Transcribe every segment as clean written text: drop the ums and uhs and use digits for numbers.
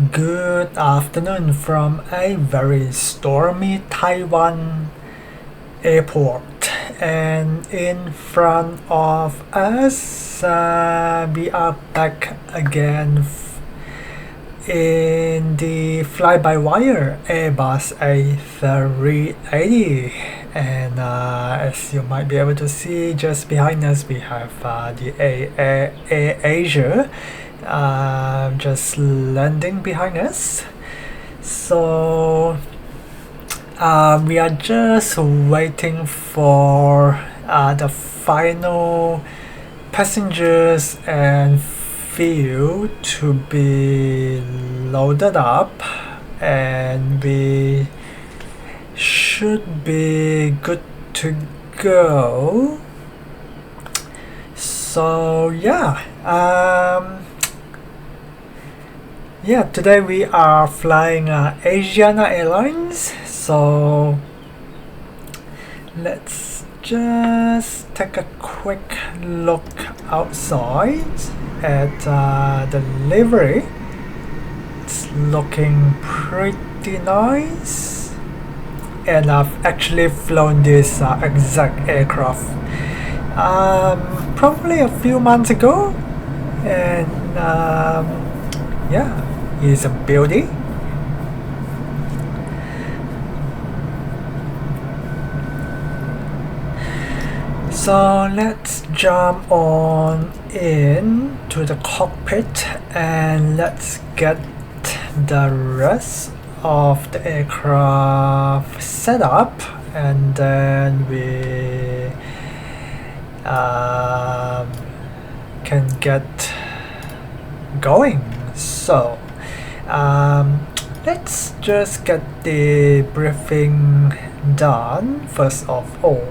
Good afternoon from a very stormy Taiwan airport, and in front of us we are back again in the FlyByWire Airbus A380, and as you might be able to see, just behind us we have the Asia just landing behind us. So we are just waiting for the final passengers and fuel to be loaded up, and we should be good to go. So today we are flying Asiana Airlines. So let's just take a quick look outside at the livery. It's looking pretty nice, and I've actually flown this exact aircraft probably a few months ago, and it's a beauty. So let's jump on in to the cockpit and let's get the rest of the aircraft set up, and then we can get going. So let's just get the briefing done first of all.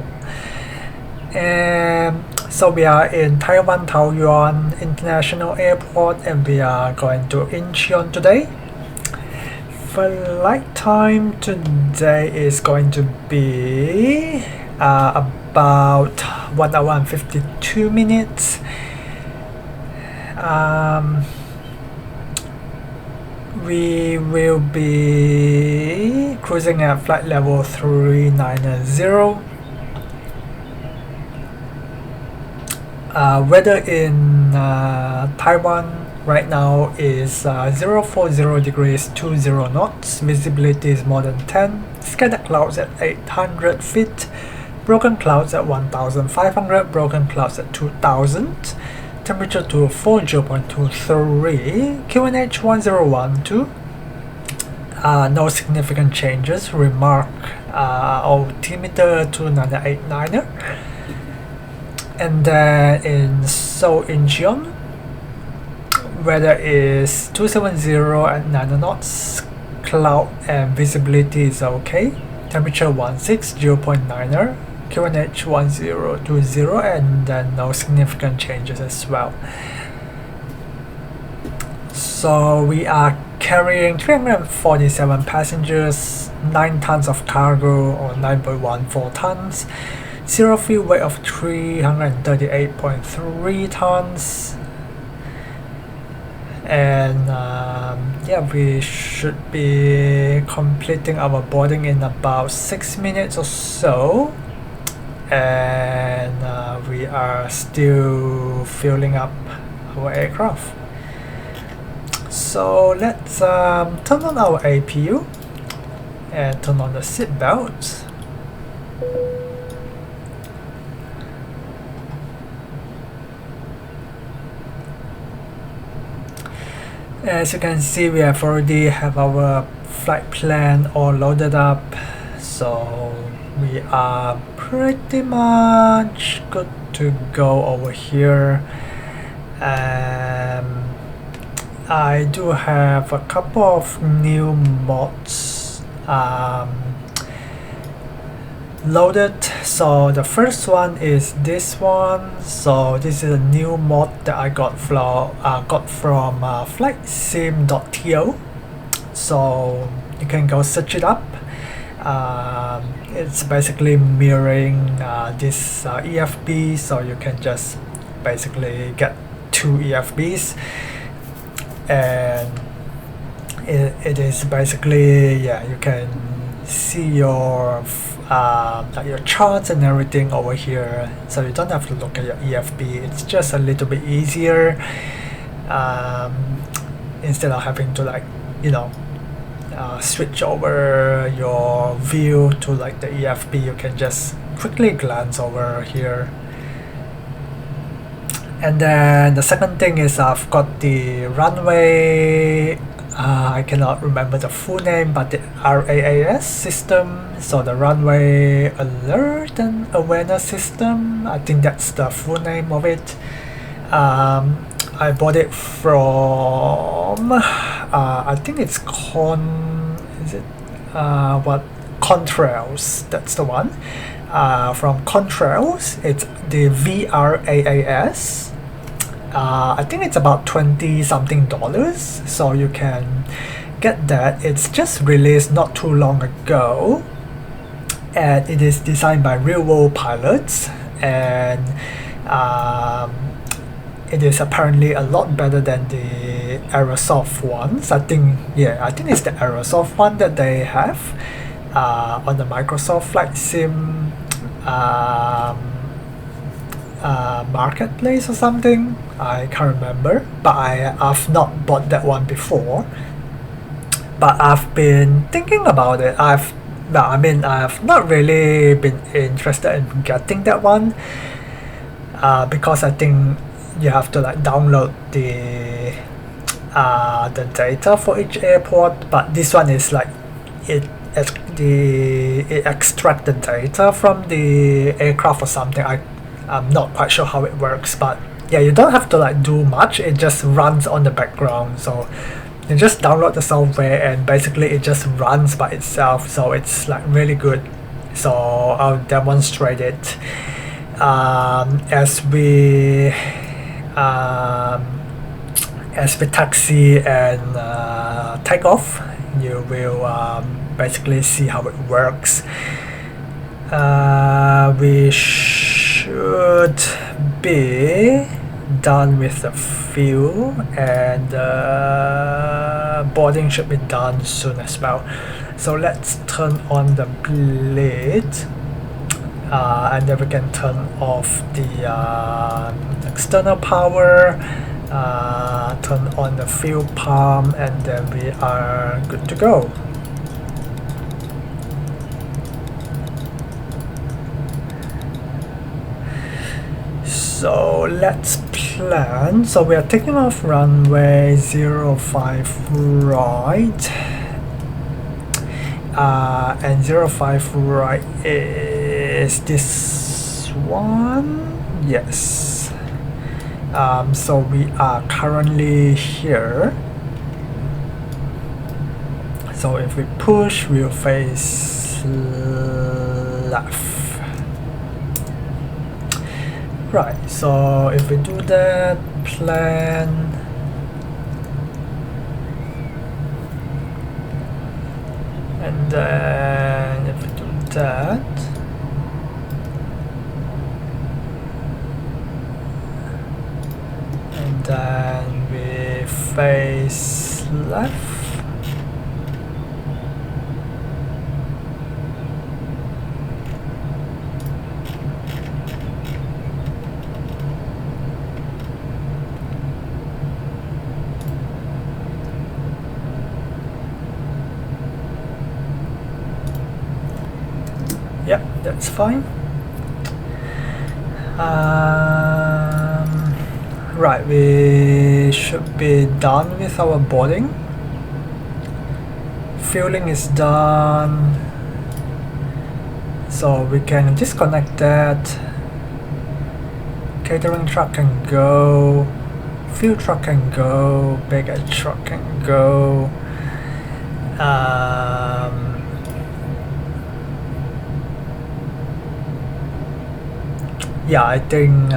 So we are in Taiwan Taoyuan International Airport, and we are going to Incheon today. Flight time today is going to be about 1 hour and 52 minutes. We will be cruising at flight level 390. Weather in Taiwan right now is 040 degrees 20 knots. Visibility is more than 10. Scattered clouds at 800 feet. Broken clouds at 1,500. Broken clouds at 2,000. Temperature to 40.23. QNH 1012. No significant changes. Remark altimeter 2989er. And then in Seoul, Incheon, weather is 270 at 9 knots. Cloud and visibility is okay. Temperature 0.9er. QNH 1020, and then no significant changes as well. So we are carrying 347 passengers, 9 tons of cargo, or 9.14 tons. Zero fuel weight of 338.3 tons, and we should be completing our boarding in about 6 minutes or so, and we are still filling up our aircraft. So let's turn on our APU and turn on the seat belts. As you can see, we have already have our flight plan all loaded up, so we are pretty much good to go over here. I do have a couple of new mods loaded. So the first one is this one. So this is a new mod that I got from flightsim.to. So you can go search it up. It's basically mirroring this EFB, so you can just basically get two EFBs, and it is basically, yeah, you can see your like your charts and everything over here, so you don't have to look at your EFB. It's just a little bit easier, instead of having to, like, you know, switch over your view to like the EFB. You can just quickly glance over here. And then the second thing is I've got the runway, I cannot remember the full name, but the RAAS system, so the runway alert and awareness system, I think that's the full name of it. I bought it from, I think it's Contrails, that's the one. From Contrails, it's the VRAAS. I think it's about $20 something, so you can get that. It's just released not too long ago, and it is designed by real world pilots, and it is apparently a lot better than the Aerosoft ones. I think it's the Aerosoft one that they have on the Microsoft Flight Sim marketplace or something. I can't remember, but I've not bought that one before. But I've been thinking about it. I've not really been interested in getting that one, because I think you have to like download the data for each airport. But this one is like it extracts the data from the aircraft or something. I'm not quite sure how it works, but yeah, you don't have to like do much. It just runs on the background, so you just download the software and basically it just runs by itself, so it's like really good. So I'll demonstrate it as we taxi and take off. You will basically see how it works. We should be done with the fuel, and boarding should be done soon as well. So let's turn on the bleed, and then we can turn off the external power, turn on the fuel pump, and then we are good to go. So let's plan. So we are taking off runway 05 right, and 05 right is this one, yes. So we are currently here, so if we push, we'll face left. Right, so if we do that, plan, and then if we do that, and then we face left. Yep, that's fine. Right, we should be done with our boarding. Fueling is done, so we can disconnect that. Catering truck can go, fuel truck can go, baggage truck can go. Yeah, I think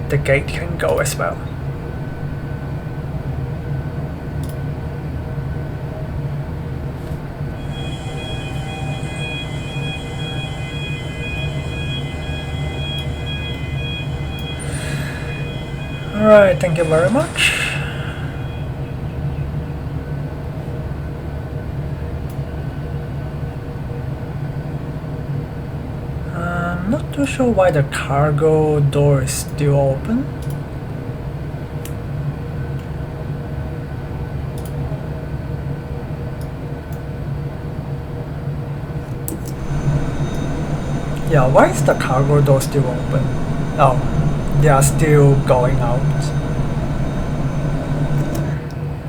the gate can go as well. Alright, thank you very much. too sure why the cargo door is still open. Yeah, why is the cargo door still open? Oh, they are still going out.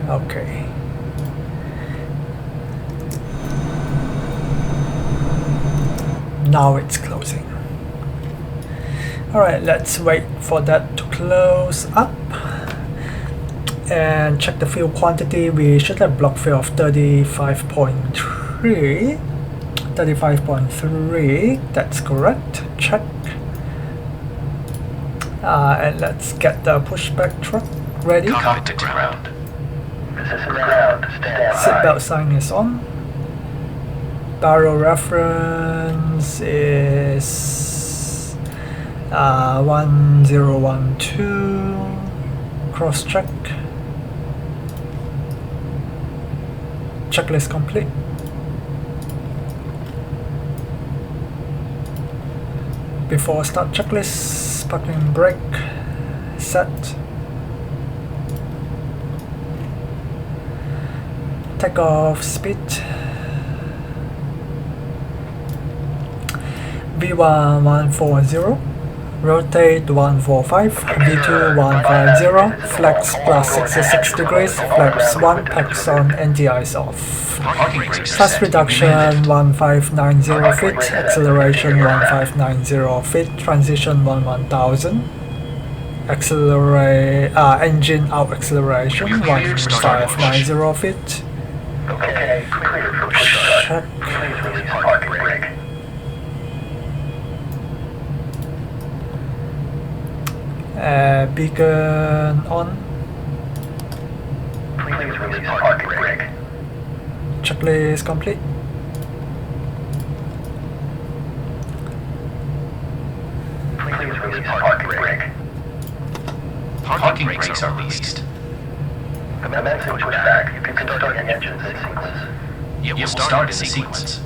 Okay. Now it's closing. Alright, let's wait for that to close up and check the fuel quantity. We should have block fuel of 35.3. 35.3, that's correct. Check. And let's get the pushback truck ready. Cockpit to ground. This is ground. Stand by. Seatbelt sign is on. Barrel reference is 1012. Cross check. Checklist complete. Before start checklist, parking brake set. Takeoff speed. V1 140. Rotate 145, V2 150, flex plus 66 degrees, flaps 1, packs on, anti-ice off. Thrust reduction 1590 feet, acceleration 1590 feet, transition 1000. Accelerate, engine out acceleration 1590 feet. Okay, clear for push. Check. Please release parking brake. Beacon on. Please release parking brake. Checklist complete. Please release parking brake. Parking brakes are released. Commencing pushback. You can start the engine sequence. It will start in the sequence.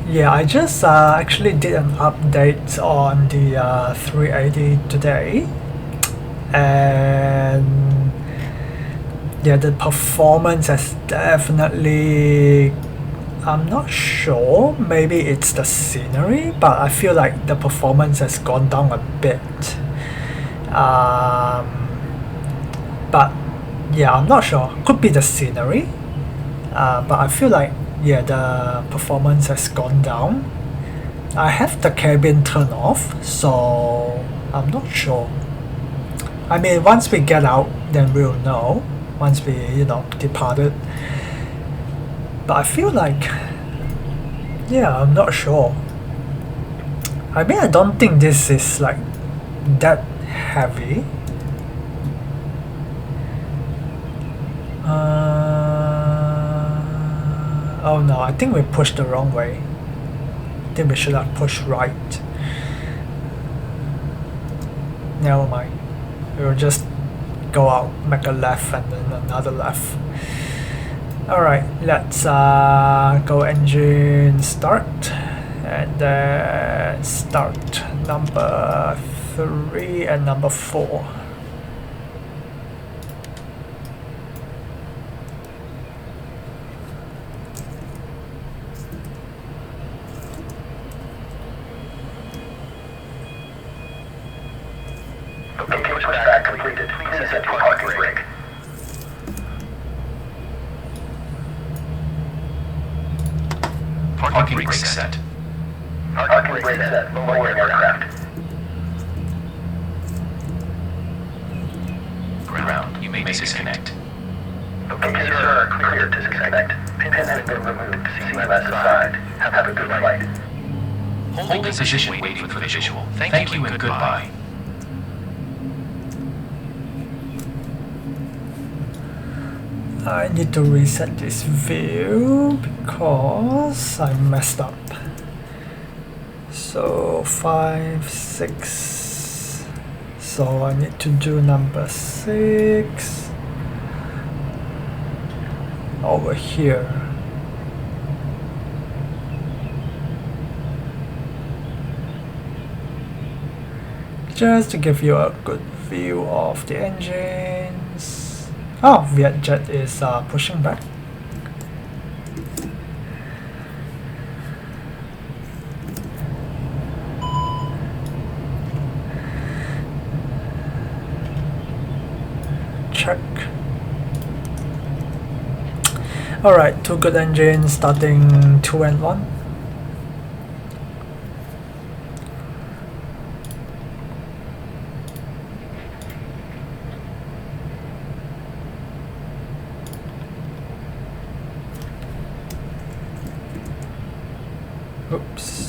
Yeah, I just actually did an update on the 380 today, and yeah, the performance has definitely, I'm not sure, maybe it's the scenery, but I feel like the performance has gone down a bit. But yeah, I'm not sure, could be the scenery, but I feel like yeah, the performance has gone down. I have the cabin turned off, so I'm not sure. I mean, once we get out, then we'll know. Once we, departed. But I feel like, yeah, I'm not sure. I mean, I don't think this is like that heavy. Oh no, I think we pushed the wrong way. I think we should have pushed right. Never mind. We'll just go out, make a left and then another left. Alright, let's go engine start. And then start number 3 and number 4. Pushback completed. Please set your parking brake. Parking brake set. Parking brake set. Lowering aircraft. Ground. You may disconnect. Okay, sir. Clear to disconnect. Pin has been removed. See left side. Have a good flight. Holding position waiting for the visual. Thank you and goodbye. I need to reset this view because I messed up. So 5, 6. So I need to do number 6 over here. Just to give you a good view of the engines. Oh, Vietjet is pushing back. Check. Alright, 2 good engines starting 2 and 1. Oops.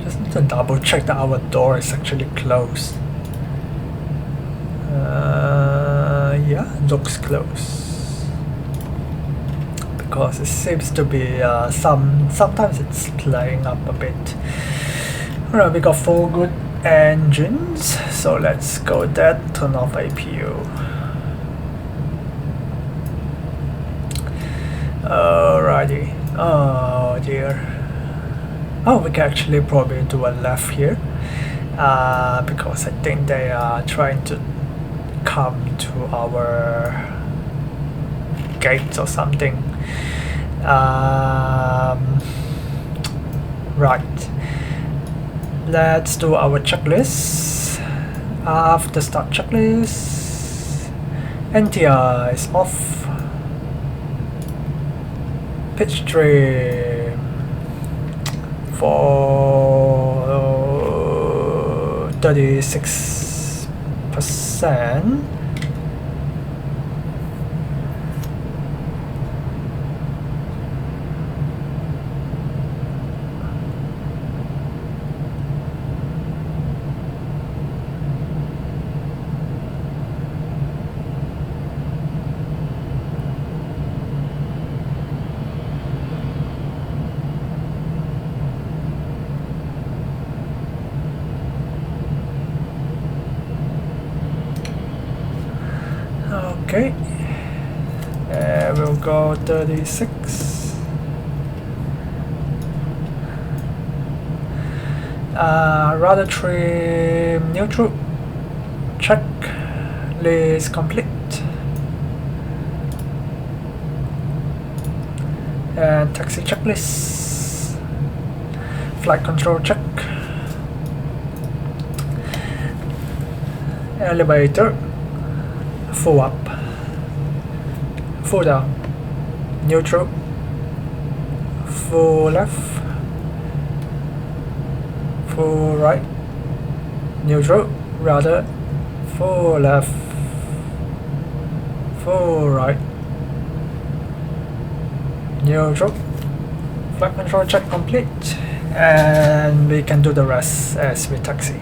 Just need to double check that our door is actually closed. Yeah, looks close. Because it seems to be sometimes it's playing up a bit. Alright, we got 4 good engines, so let's go there, turn off APU. Alrighty. Oh dear. Oh, we can actually probably do a left here, because I think they are trying to come to our gate or something. Right. Let's do our checklist. After start checklist, NTI is off. Pitch trim for 36%. Okay, we'll go 36. Rudder trim neutral. Check. List complete. And taxi checklist. Flight control check. Elevator. Full up, full down, neutral, full left, full right, neutral, rudder, full left, full right, neutral. Flight control check complete, and we can do the rest as we taxi.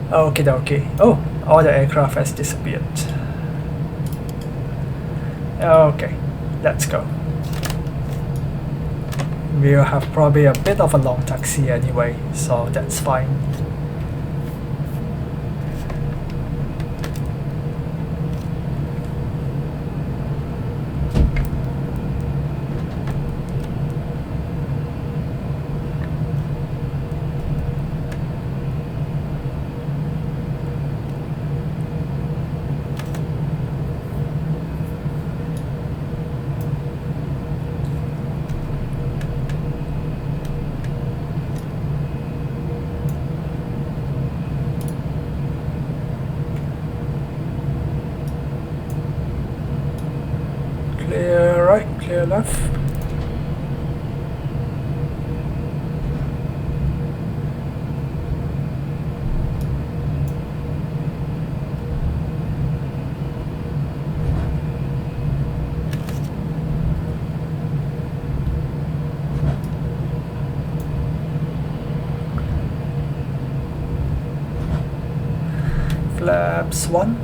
Okie dokie. Oh, all the aircraft has disappeared. Okay, let's go. We'll have probably a bit of a long taxi anyway, so that's fine. Clear left. Flaps 1.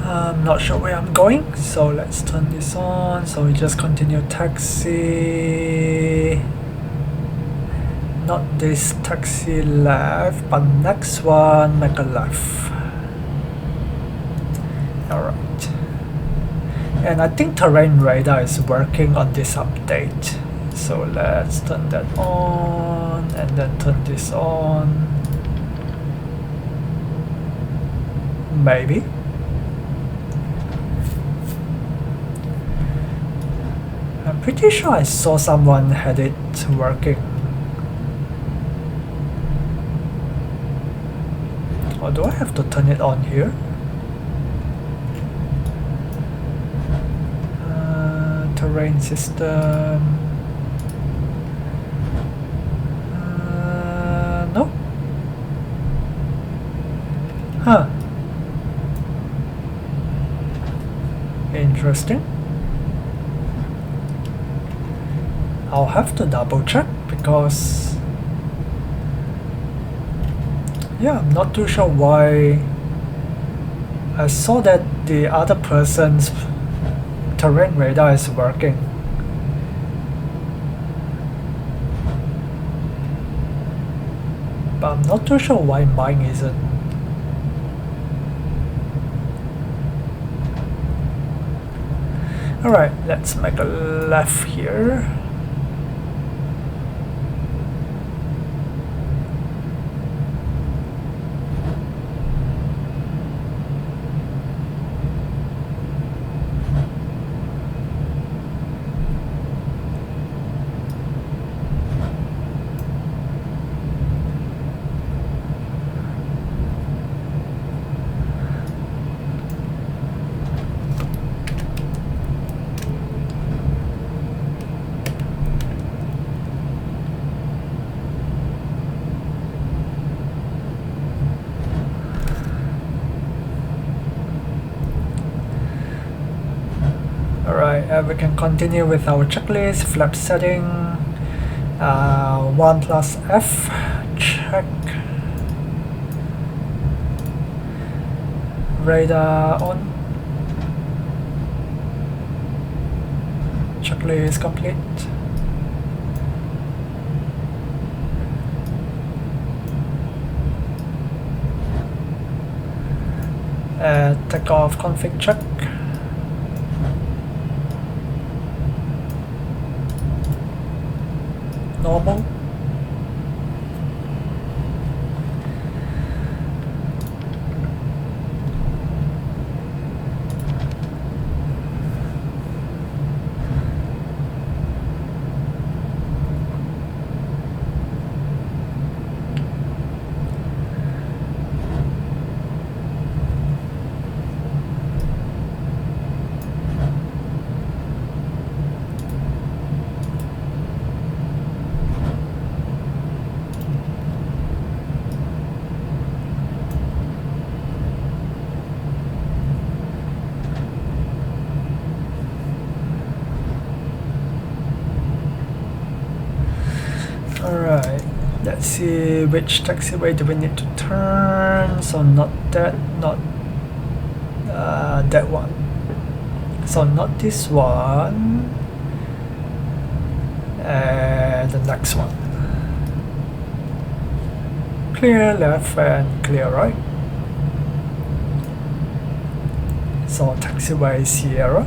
I'm not sure where I'm going, so let's turn this on. So we just continue taxi. Not this taxi left, but next one make a left. Alright. And I think terrain radar is working on this update. So let's turn that on and then turn this on. Maybe. I'm pretty sure I saw someone had it working. Or do I have to turn it on here? Terrain system. No. Huh. Interesting. I'll have to double check because yeah, I'm not too sure why I saw that the other person's terrain radar is working. But I'm not too sure why mine isn't. Alright, let's make a left here. We can continue with our checklist. Flap setting 1 plus F, check. Radar on. Checklist complete. Takeoff config check. Normal. Alright, let's see which taxiway do we need to turn. So not that, not that one. So not this one, and the next one. Clear left and clear right. So taxiway Sierra.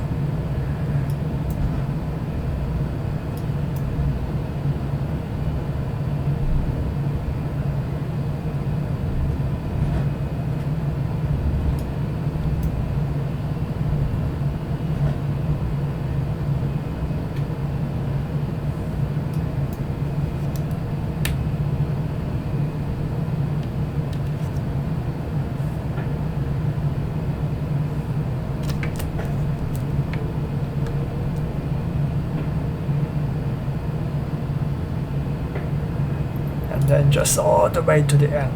And then just all the way to the end.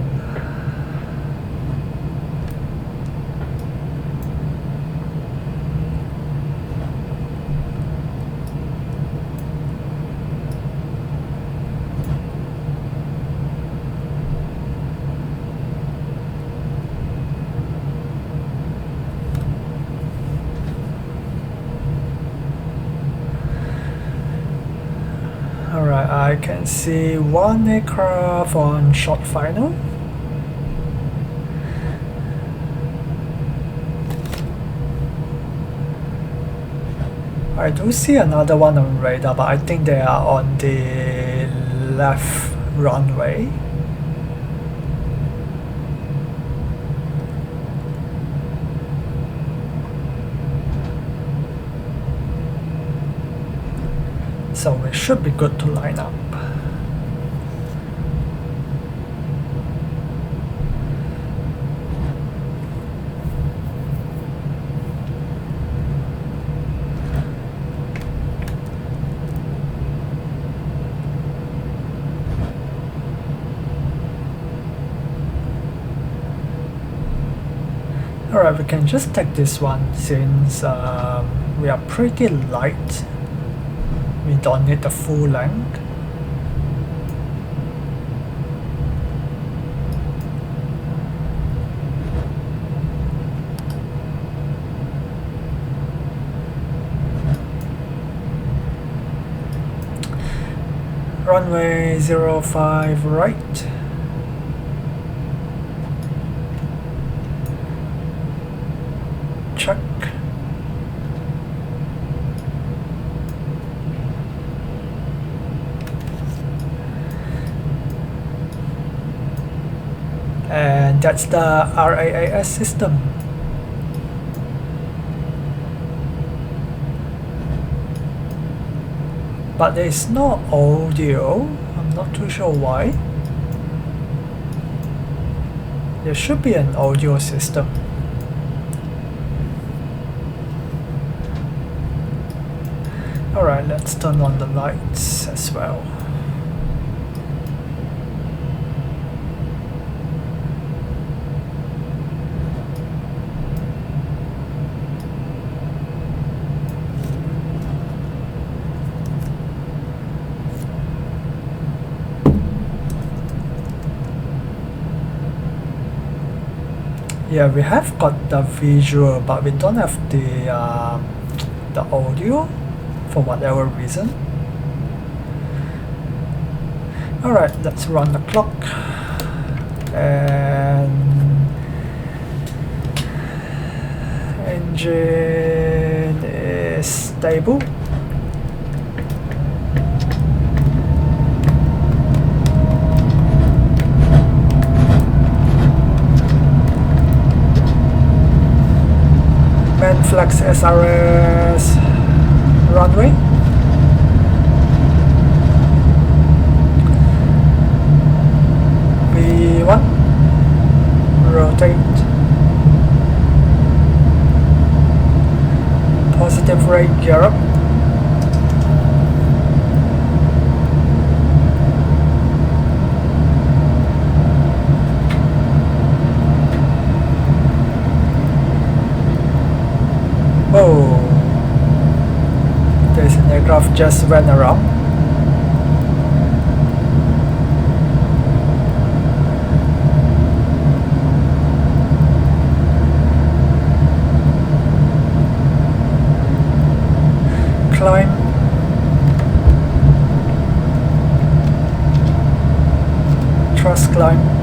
Alright, I can see one aircraft on short final. I do see another one on radar, but I think they are on the left runway. So we should be good to line up. Alright, we can just take this one since we are pretty light. We don't need the full length. Runway 05 right. Check. And that's the RAAS system. But there is no audio. I'm not too sure why. There should be an audio system. Alright, let's turn on the lights as well. Yeah, we have got the visual, but we don't have the audio for whatever reason. Alright, let's run the clock. And engine is stable. Flex SRS runway. V1 rotate. Positive rate gear up. Oh, there's an aircraft just went around. Climb. Thrust climb.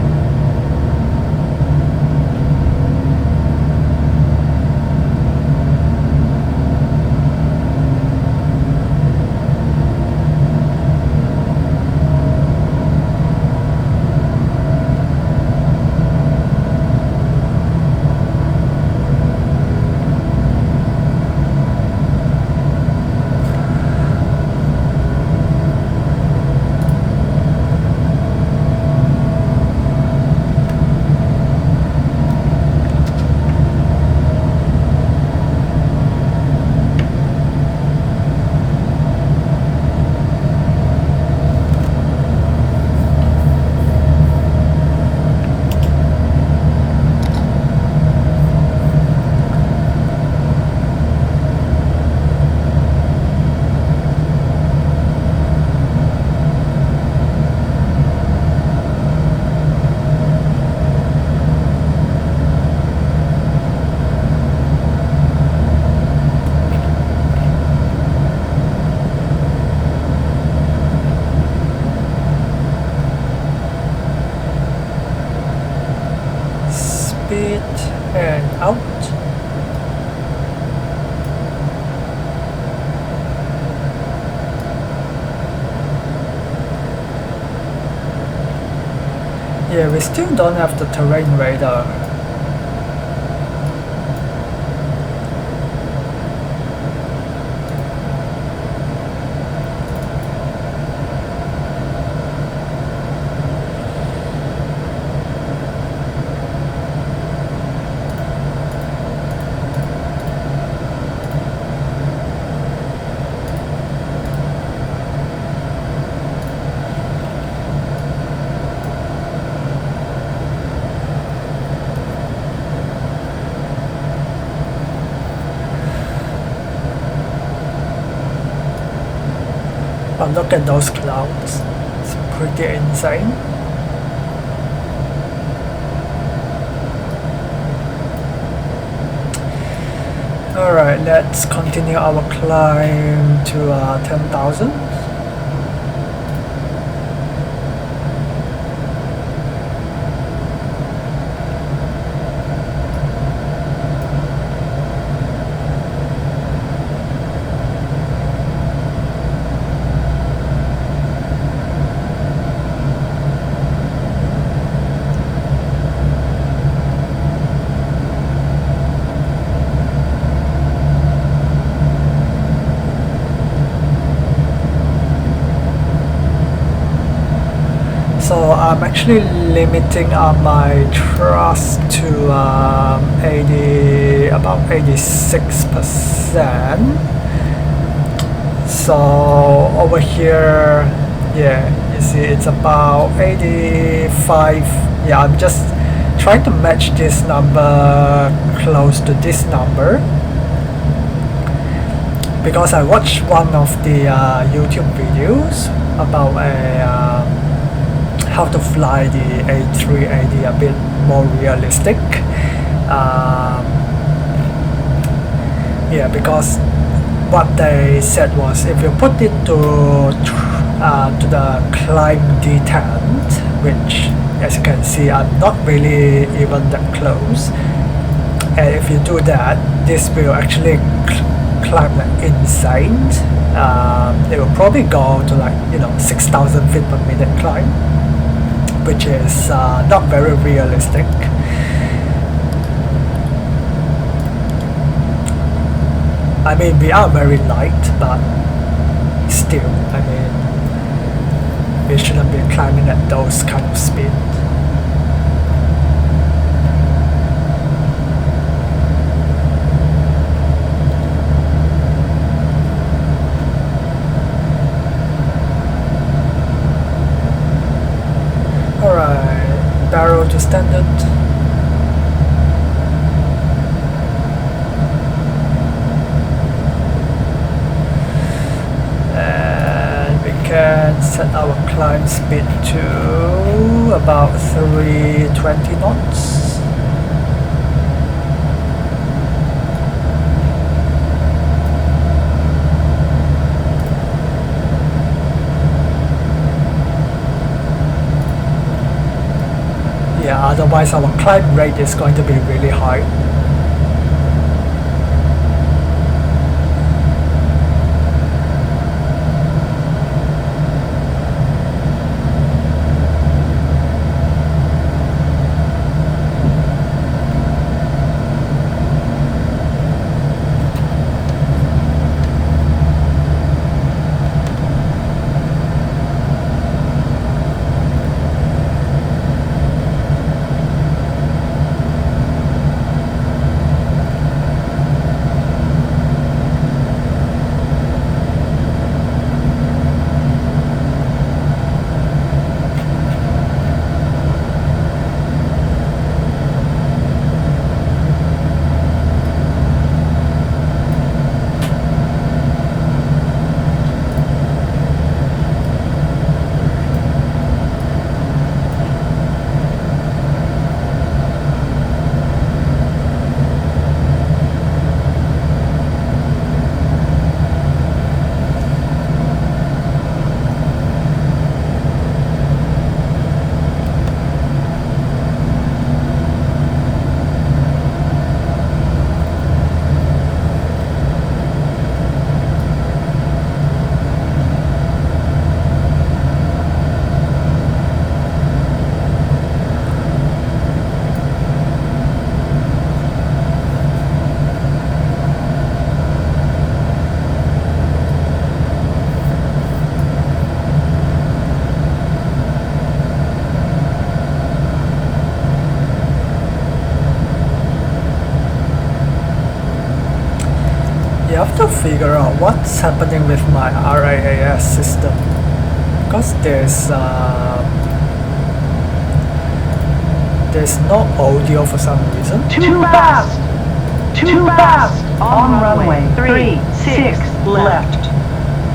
speed and out. Yeah, we still don't have the terrain radar. But look at those clouds, it's pretty insane. Alright, let's continue our climb to 10,000. So I'm actually limiting my thrust to about 86%. So over here, yeah, you see it's about 85. Yeah, I'm just trying to match this number close to this number, because I watched one of the YouTube videos about how to fly the A380 a bit more realistic. Yeah, because what they said was, if you put it to the climb detent, which as you can see I'm not really even that close, and if you do that, this will actually climb like insane. It will probably go to like 6,000 feet per minute climb, which is not very realistic. I mean, we are very light, but still, I mean, we shouldn't be climbing at those kind of speed. Alright, barrel to standard. And we can set our climb speed to about 320 knots. Yeah, otherwise our climb rate is going to be really high. figure out what's happening with my RAAS system, because there's no audio for some reason. Too fast! Too fast! On runway 36 left.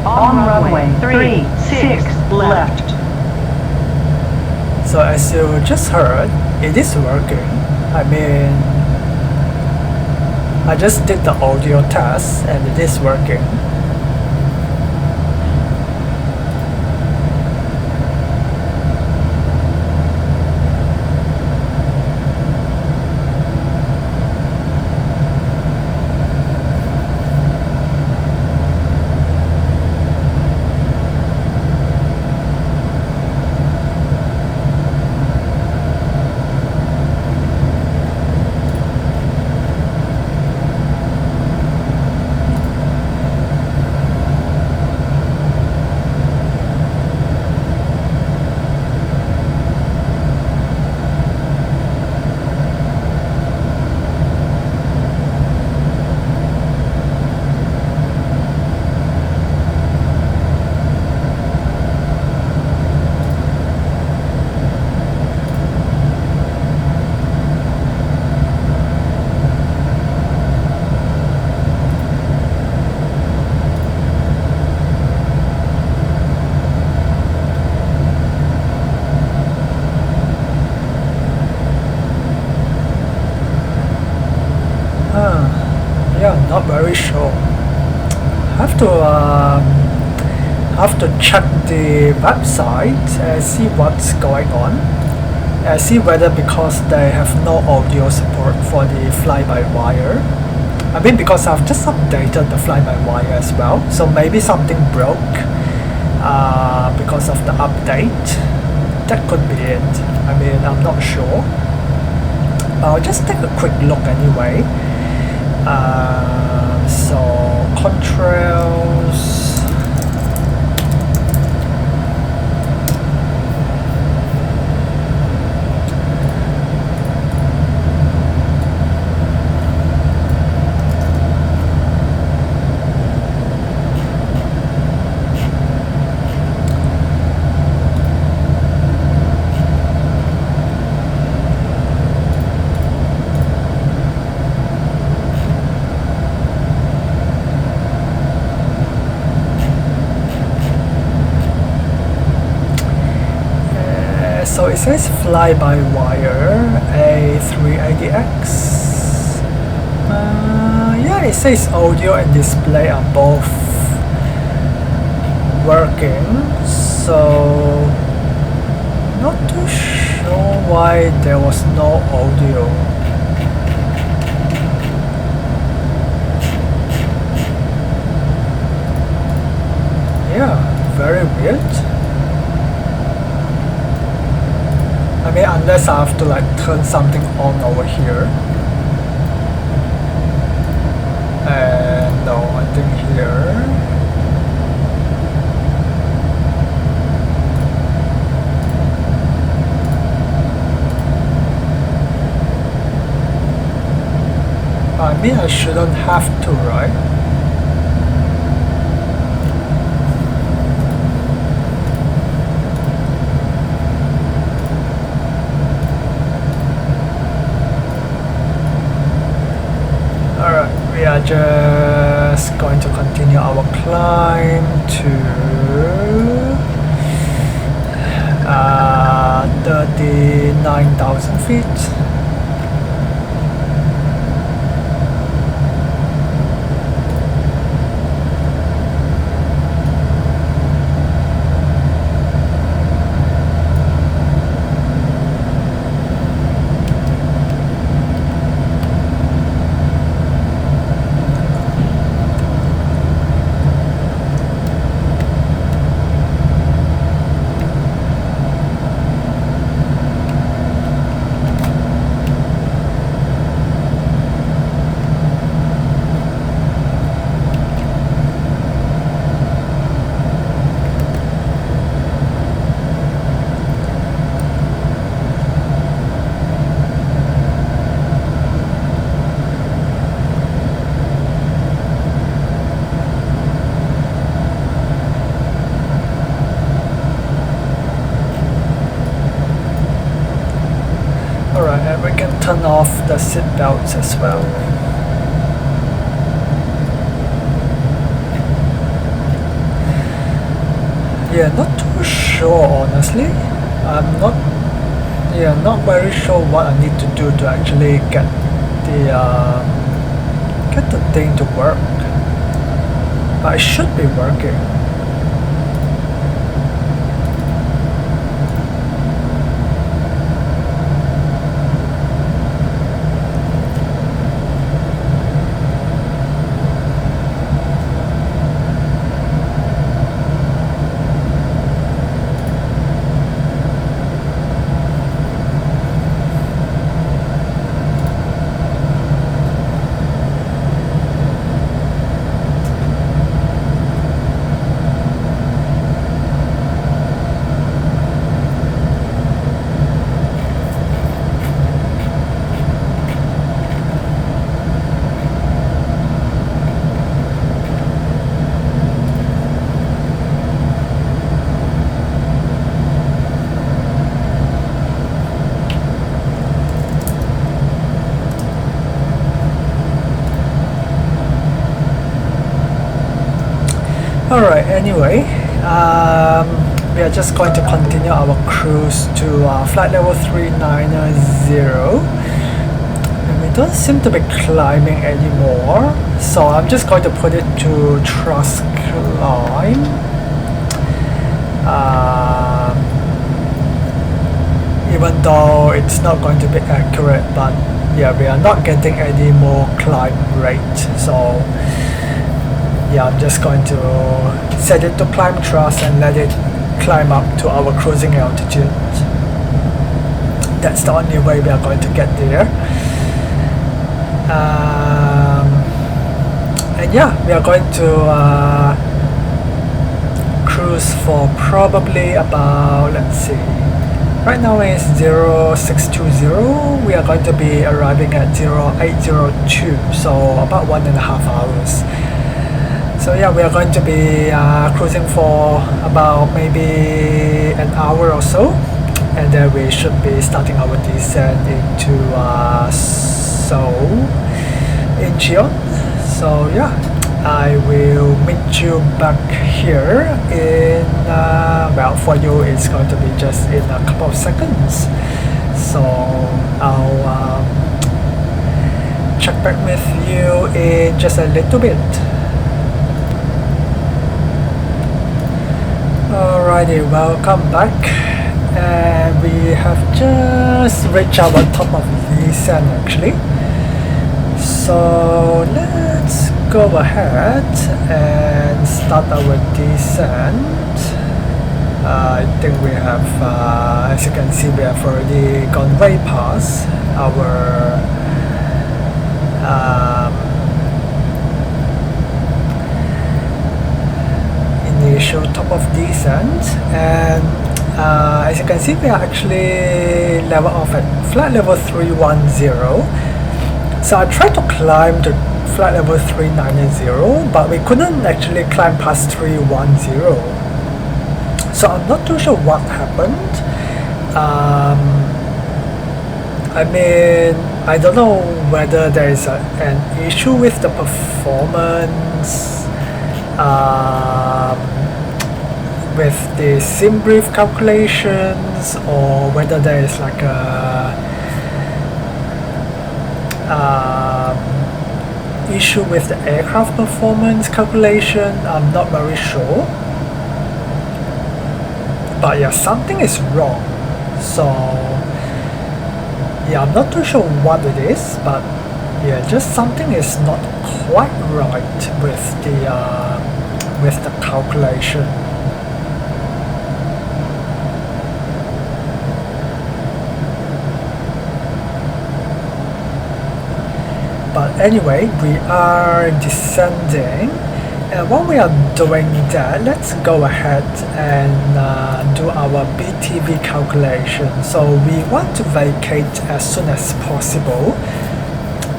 On runway 36 left. So as you just heard, it is working. I mean, I just did the audio test and it is working. Yeah, not very sure. Have to check the website and see what's going on. And see whether because they have no audio support for the fly-by-wire. I mean, because I've just updated the fly-by-wire as well, so maybe something broke because of the update. That could be it. I mean, I'm not sure. I'll just take a quick look anyway. So contrails. So it says FlyByWire A380X. Yeah, it says audio and display are both working. So not too sure why there was no audio. Yeah, very weird. I mean, unless I have to like turn something on over here. And no, I think here. I mean, I shouldn't have to, right? We are just going to continue our climb to 39,000 feet. Alright, and we can turn off the seat belts as well. Yeah, not too sure honestly. I'm not very sure what I need to do to actually get the thing to work. But it should be working. Alright, anyway, we are just going to continue our cruise to flight level 390, and we don't seem to be climbing anymore, so I'm just going to put it to thrust climb. Even though it's not going to be accurate, but yeah, we are not getting any more climb rate, so yeah, I'm just going to set it to climb thrust and let it climb up to our cruising altitude. That's the only way we are going to get there. And yeah, we are going to cruise for probably about, let's see, right now is 0620. We are going to be arriving at 0802, so about 1.5 hours. So yeah, we are going to be cruising for about maybe an hour or so, and then we should be starting our descent into Seoul in Seoul. So yeah, I will meet you back here in, well, for you it's going to be just in a couple of seconds. So I'll check back with you in just a little bit. Alrighty, welcome back, and we have just reached our top of the descent actually. So let's go ahead and start our descent. I think we have, as you can see, we have already gone way past our initial top of descent, and as you can see, we are actually level off at flight level 310. So I tried to climb to flight level 390, but we couldn't actually climb past 310. So I'm not too sure what happened. I mean, I don't know whether there is an issue with the performance, with the sim brief calculations, or whether there is like a issue with the aircraft performance calculation. I'm not very sure, but yeah, something is wrong. So yeah, I'm not too sure what it is, but yeah, just something is not quite right with the calculation. But anyway, we are descending, and while we are doing that, let's go ahead and do our BTV calculation. So we want to vacate as soon as possible.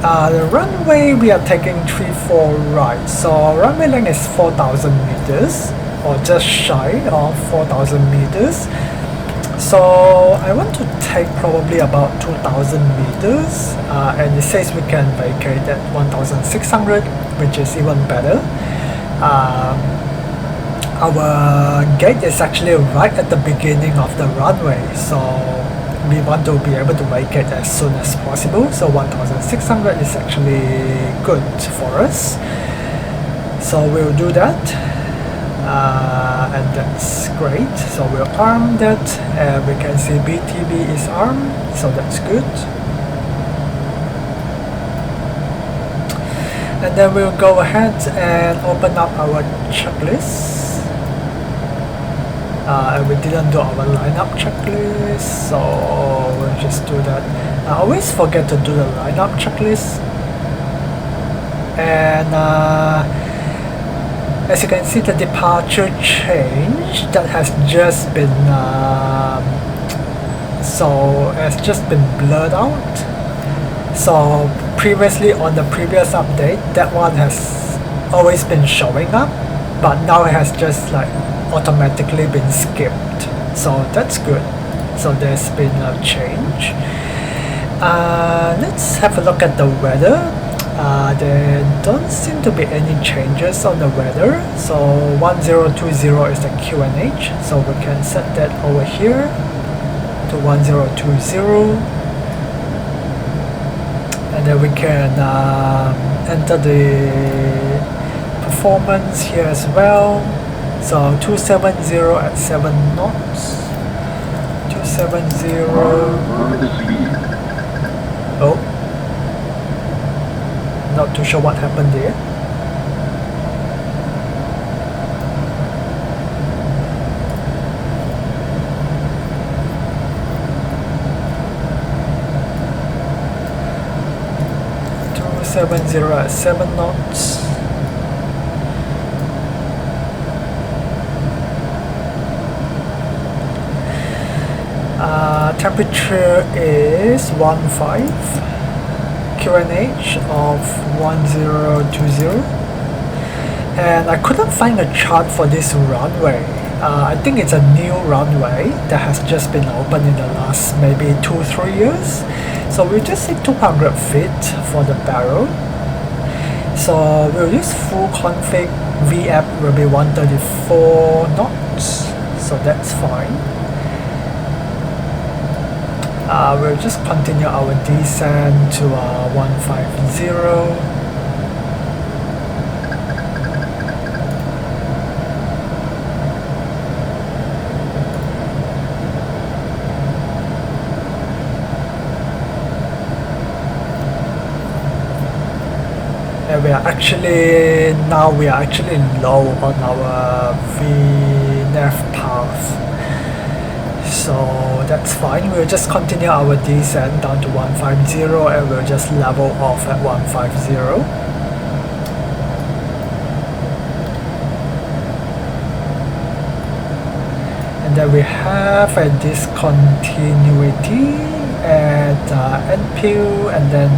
The runway, we are taking 34 right, so runway length is 4,000 meters, or just shy of 4,000 meters. So I want to take probably about 2,000 meters, and it says we can vacate at 1,600, which is even better. Our gate is actually right at the beginning of the runway, so we want to be able to vacate as soon as possible. So 1,600 is actually good for us. So we'll do that. And that's great. So we'll arm that, and we can see BTB is armed, so that's good. And then we'll go ahead and open up our checklist. And we didn't do our lineup checklist, so we'll just do that. I always forget to do the lineup checklist. And as you can see, the departure change that has just been blurred out. So previously on the previous update, that one has always been showing up, but now it has just like automatically been skipped. So that's good. So there's been a change. Let's have a look at the weather. There don't seem to be any changes on the weather. So 1020 is the QNH, so we can set that over here to 1020, and then we can enter the performance here as well. So 270 at 7 knots. 270. Oh, not too sure what happened there. At 7 knots. Temperature is 15. QNH of 1020, and I couldn't find a chart for this runway. I think it's a new runway that has just been opened in the last maybe 2-3 years. So we'll just say 200 feet for the barrel. So we'll use full config. VAP will be 134 knots, so that's fine. We'll just continue our descent to 150. And we are actually low on our VNAV path. So that's fine. We'll just continue our descent down to 150, and we'll just level off at 150. And then we have a discontinuity at NPU, and then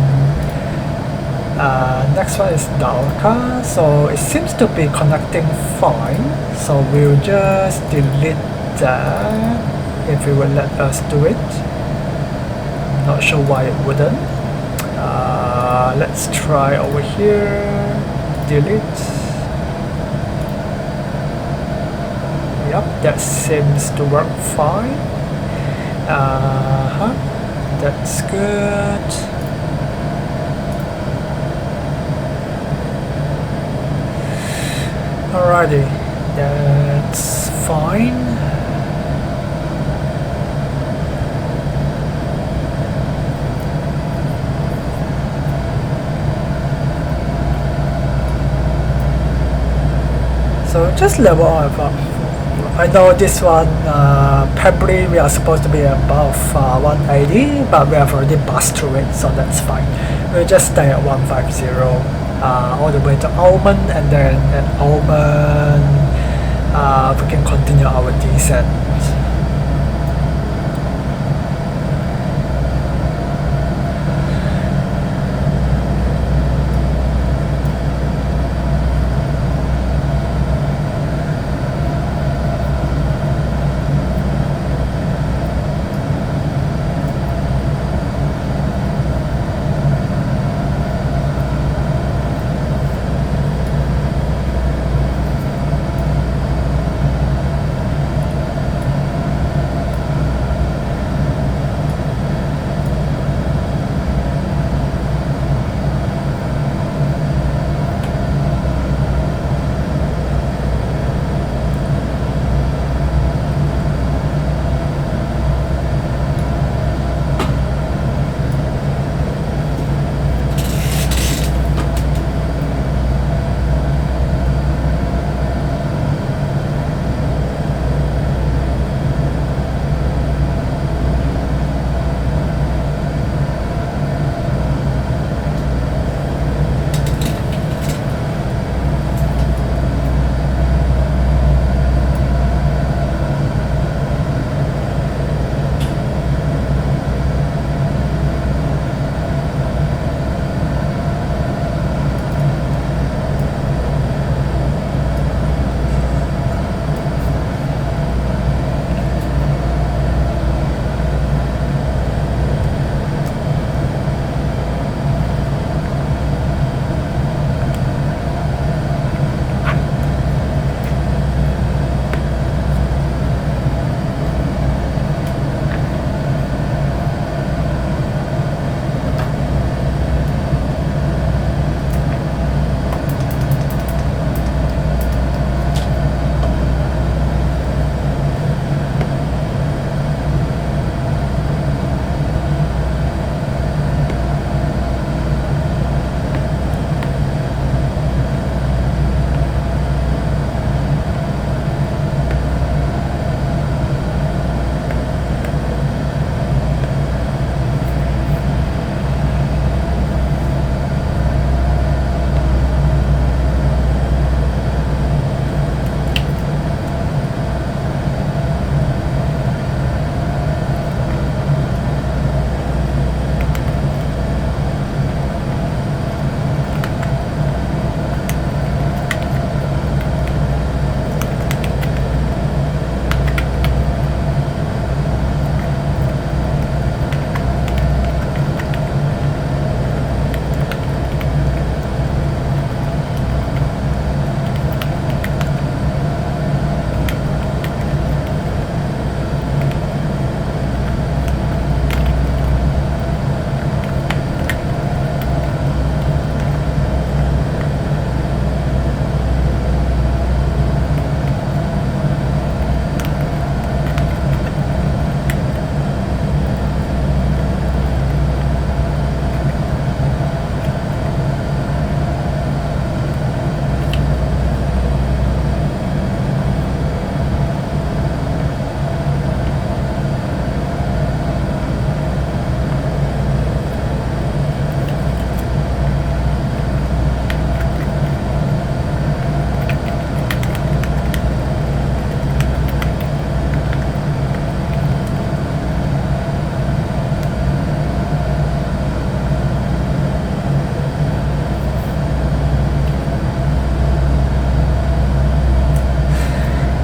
next one is Dalka. So it seems to be connecting fine. So we'll just delete that if it will let us do it. Not sure why it wouldn't. Let's try over here. Delete. Yep, that seems to work fine. That's good. Alrighty, that's fine. So just level up. I know this one, probably we are supposed to be above 180, but we have already passed through it, so that's fine. We'll just stay at 150 all the way to Almond, and then at Almond we can continue our descent.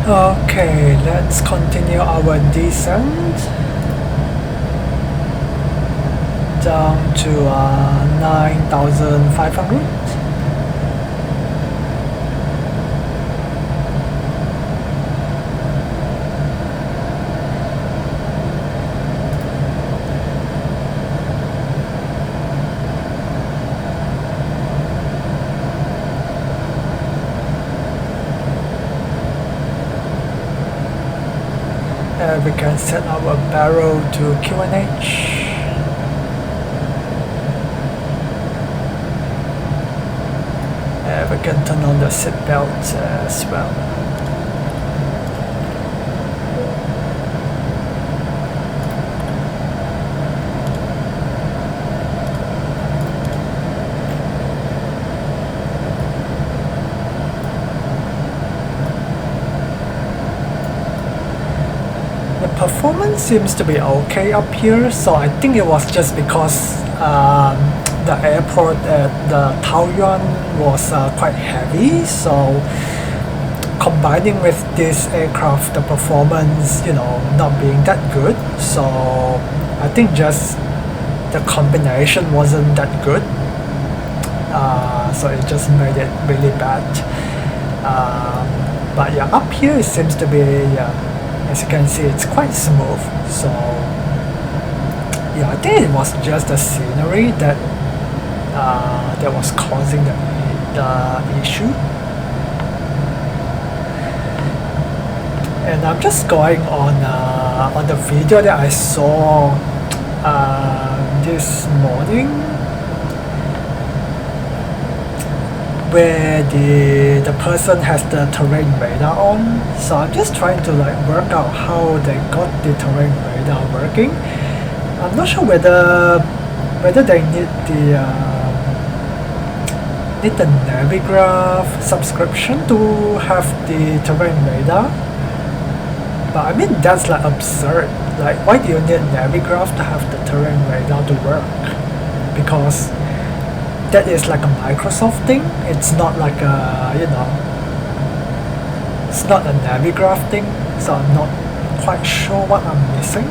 Okay, let's continue our descent down to 9,500. We can set our barrel to QNH. We can turn on the seat belt as well. Performance seems to be okay up here, so I think it was just because the airport at the Taoyuan was quite heavy, so combining with this aircraft, the performance, not being that good, so I think just the combination wasn't that good, so it just made it really bad. But yeah, up here it seems to be, as you can see, it's quite smooth, so yeah, I think it was just the scenery that was causing the issue. And I'm just going on the video that I saw this morning, where the person has the terrain radar on. So I'm just trying to work out how they got the terrain radar working. I'm not sure whether they need the Navigraph subscription to have the terrain radar. But I mean, that's absurd. Why do you need Navigraph to have the terrain radar to work? Because that is a Microsoft thing. It's not it's not a Navigraph thing, so I'm not quite sure what I'm missing.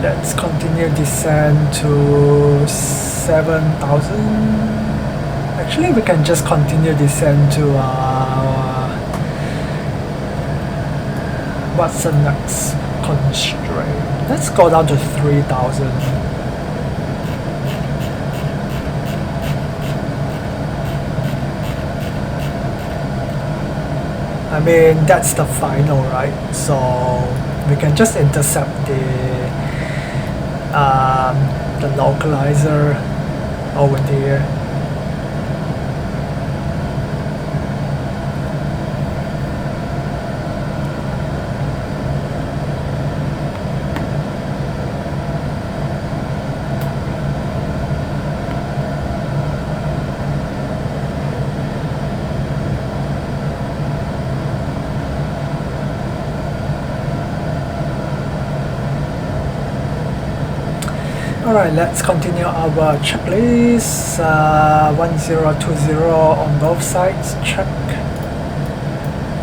Let's continue descent to 7,000. Actually, we can just continue descent to what's the next constraint? Let's go down to 3,000. I mean, that's the final, right? So we can just intercept the localizer over there. Alright, let's continue our checklist. 1020 on both sides, check.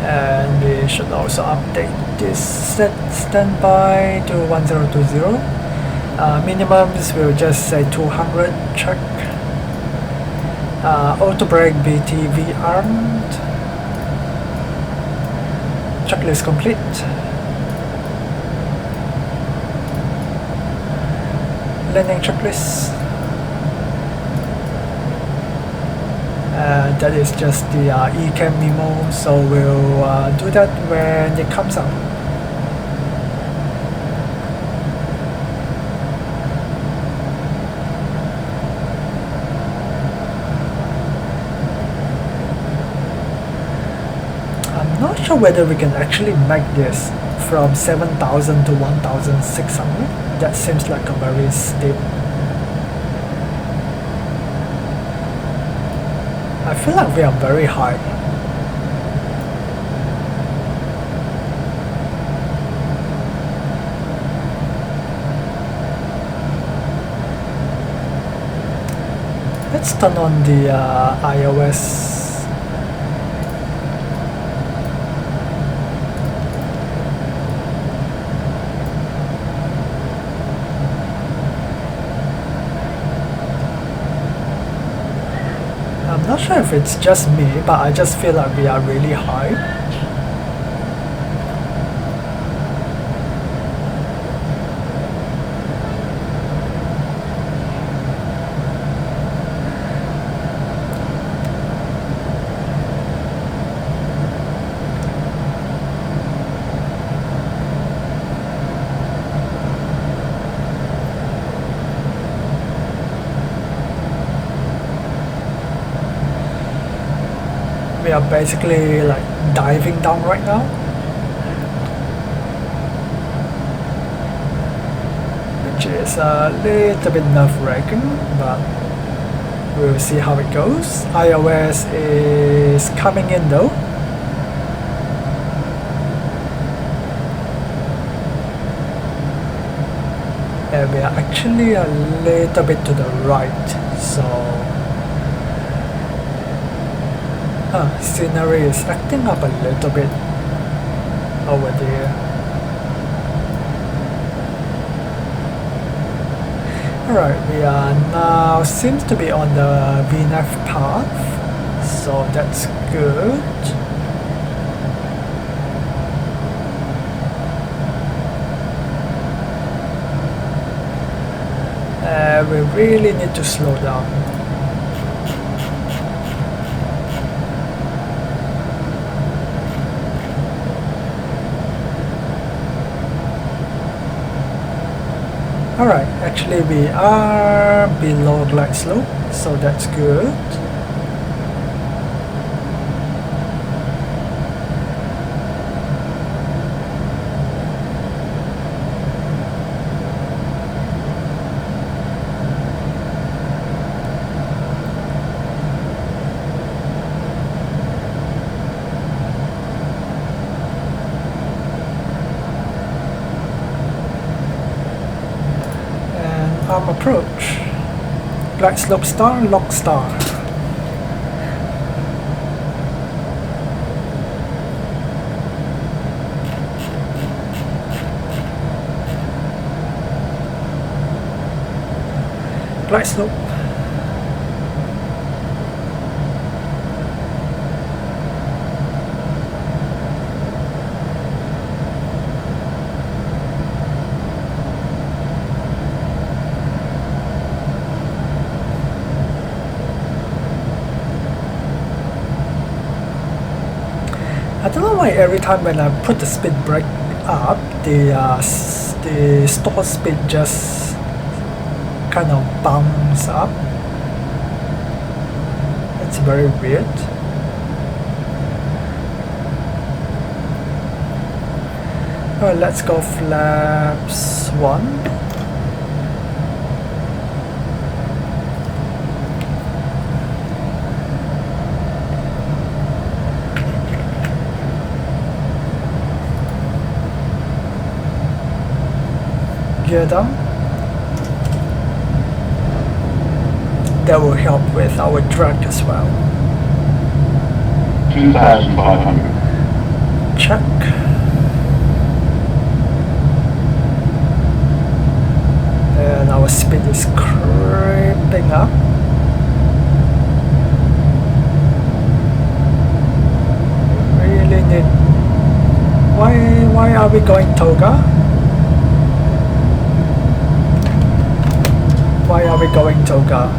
And we should also update this set standby to 1020. Minimums will just say 200, check. Auto brake BTV armed. Checklist complete. Landing checklist. That is just the eCam memo, so we'll do that when it comes out. I'm not sure whether we can actually make this from 7,000 to 1,600. That seems like a very steep. I feel like we are very high. Let's turn on the iOS. I'm not sure if it's just me, but I just feel like we are really high. We are basically like diving down right now, which is a little bit nerve-wracking, but we'll see how it goes. iOS is coming in though. And we are actually a little bit to the right, so scenery is acting up a little bit over there. Alright, we are now seems to be on the VNAV path, so that's good. We really need to slow down. Alright, actually we are below glide slope, so that's good. Approach. Glide slope star, lock star. Glide slope. I don't know why every time when I put the speed brake up, the stall speed just kind of bounce up. It's very weird. Alright, let's go flaps 1. Gear down. That will help with our drag as well. 2,500. Check. And our speed is creeping up. We really need. Why are we going toga? Why are we going toga?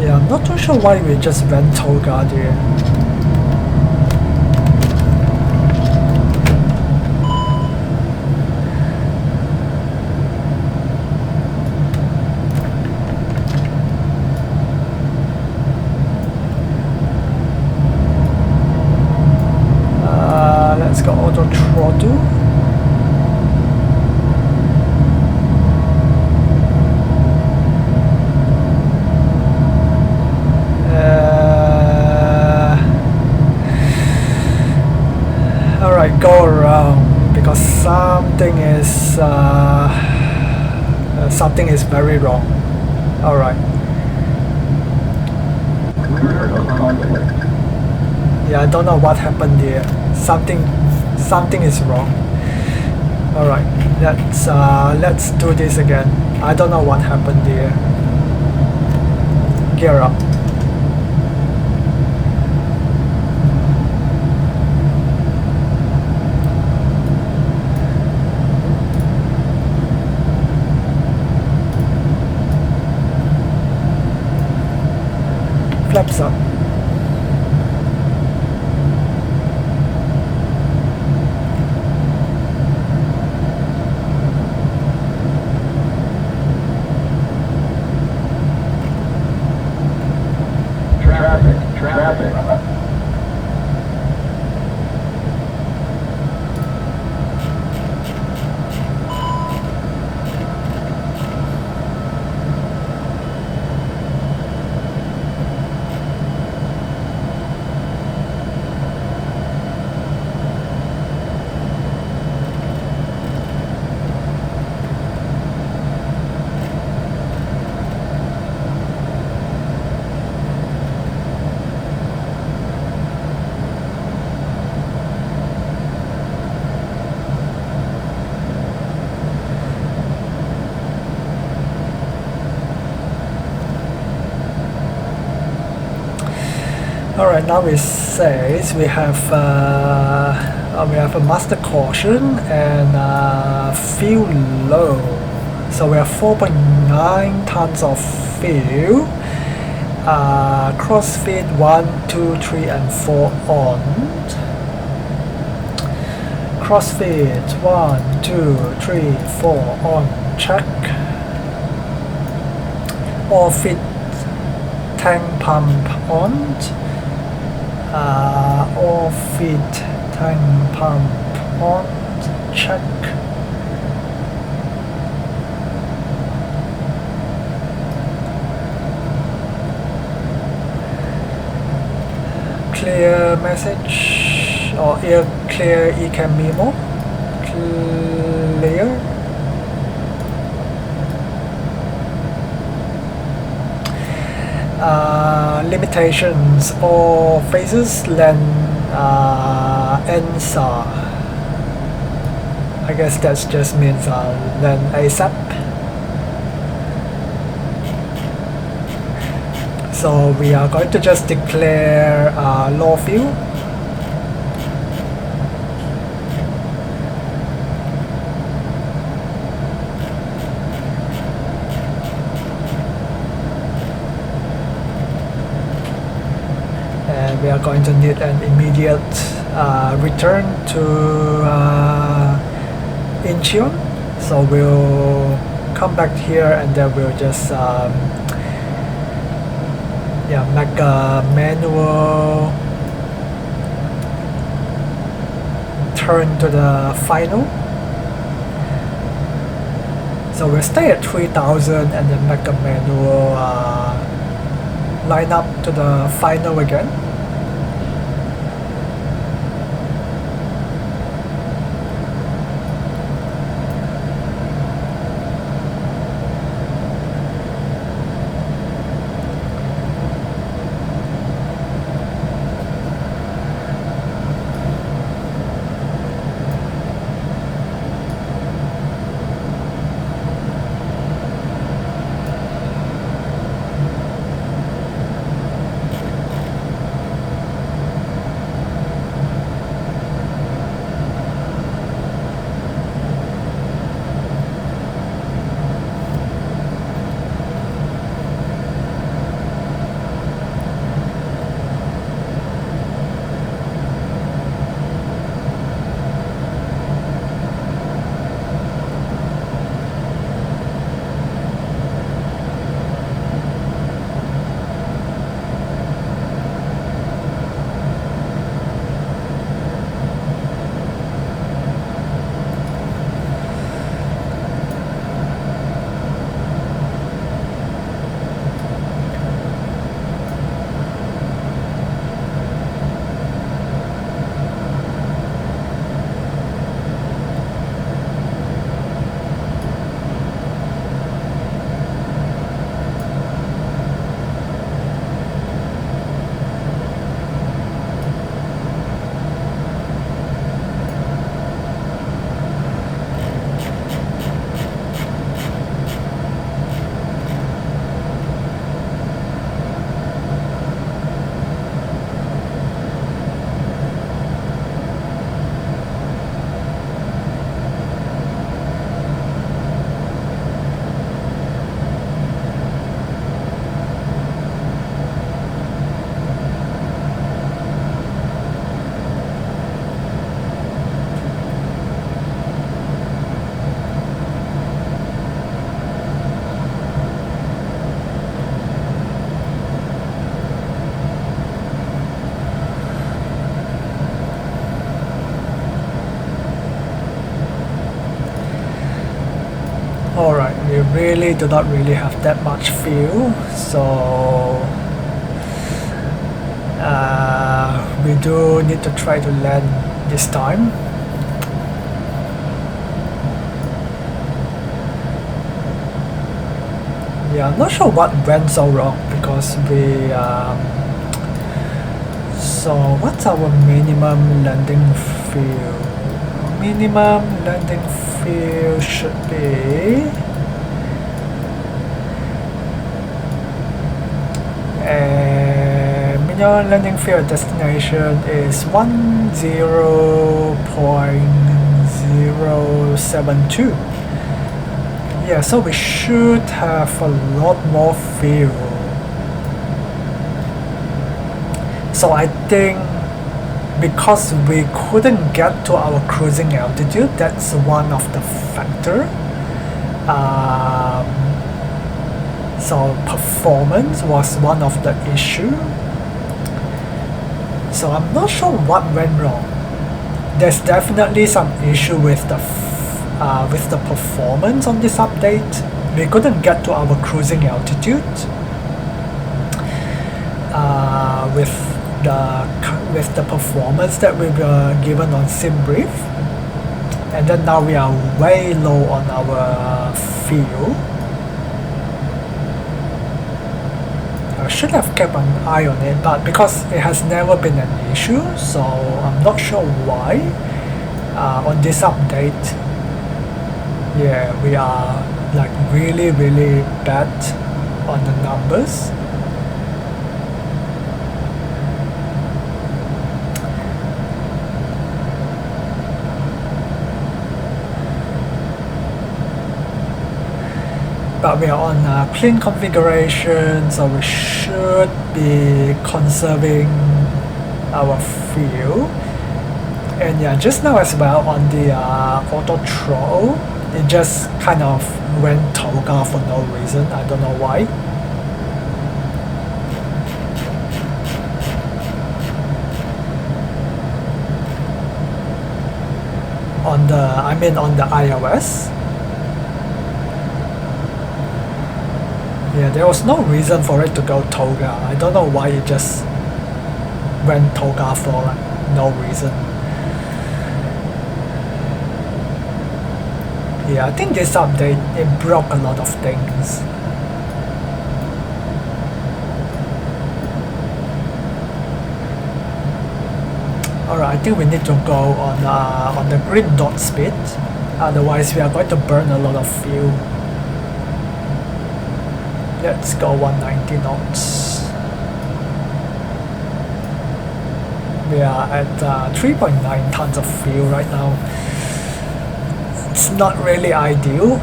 Yeah, I'm not too sure why we just went toga there. throttle. Alright, go around because something is very wrong. Alright. Yeah, I don't know what happened here. Something is wrong. Alright, let's do this again. I don't know what happened here. Gear up. Flaps up. Traffic. Alright, now it says we have a master caution and fuel low. So we have 4.9 tons of fuel. Crossfit 1, 2, 3 and 4 on. Crossfit 1, 2, 3, 4 on. Check. All fit tank pump on. All feed tank pump on. Check. Clear message or clear ecam memo. Clear. Limitations or phases land NSAR. I guess that just means land ASAP. So we are going to just declare low fuel. We are going to need an immediate return to Incheon, so we'll come back here and then we'll just make a manual turn to the final. So we'll stay at 3000 and then make a manual line up to the final again. really do not really have that much fuel, so we do need to try to land this time. Yeah, I'm not sure what went so wrong because we so what's our minimum landing fuel? Minimum landing fuel should be minimum landing fuel destination is 10.072. Yeah, so we should have a lot more fuel. So I think because we couldn't get to our cruising altitude, that's one of the factor. So performance was one of the issue. So I'm not sure what went wrong. There's definitely some issue with the performance on this update. We couldn't get to our cruising altitude with the performance that we were given on SimBrief, and then now we are way low on our fuel. I should have kept an eye on it, but because it has never been an issue, so I'm not sure why on this update. Yeah, we are like really bad on the numbers. But we are on clean configuration, so we should be conserving our fuel. And yeah, just now as well on the auto throttle, it just kind of went toga for no reason. I don't know why. On the iOS. Yeah, there was no reason for it to go toga. I don't know why it just went toga for like no reason. Yeah, I think this update, it broke a lot of things. Alright, I think we need to go on the green dot speed. Otherwise, we are going to burn a lot of fuel. Let's go 190 knots. We are at 3.9 tons of fuel right now. It's not really ideal,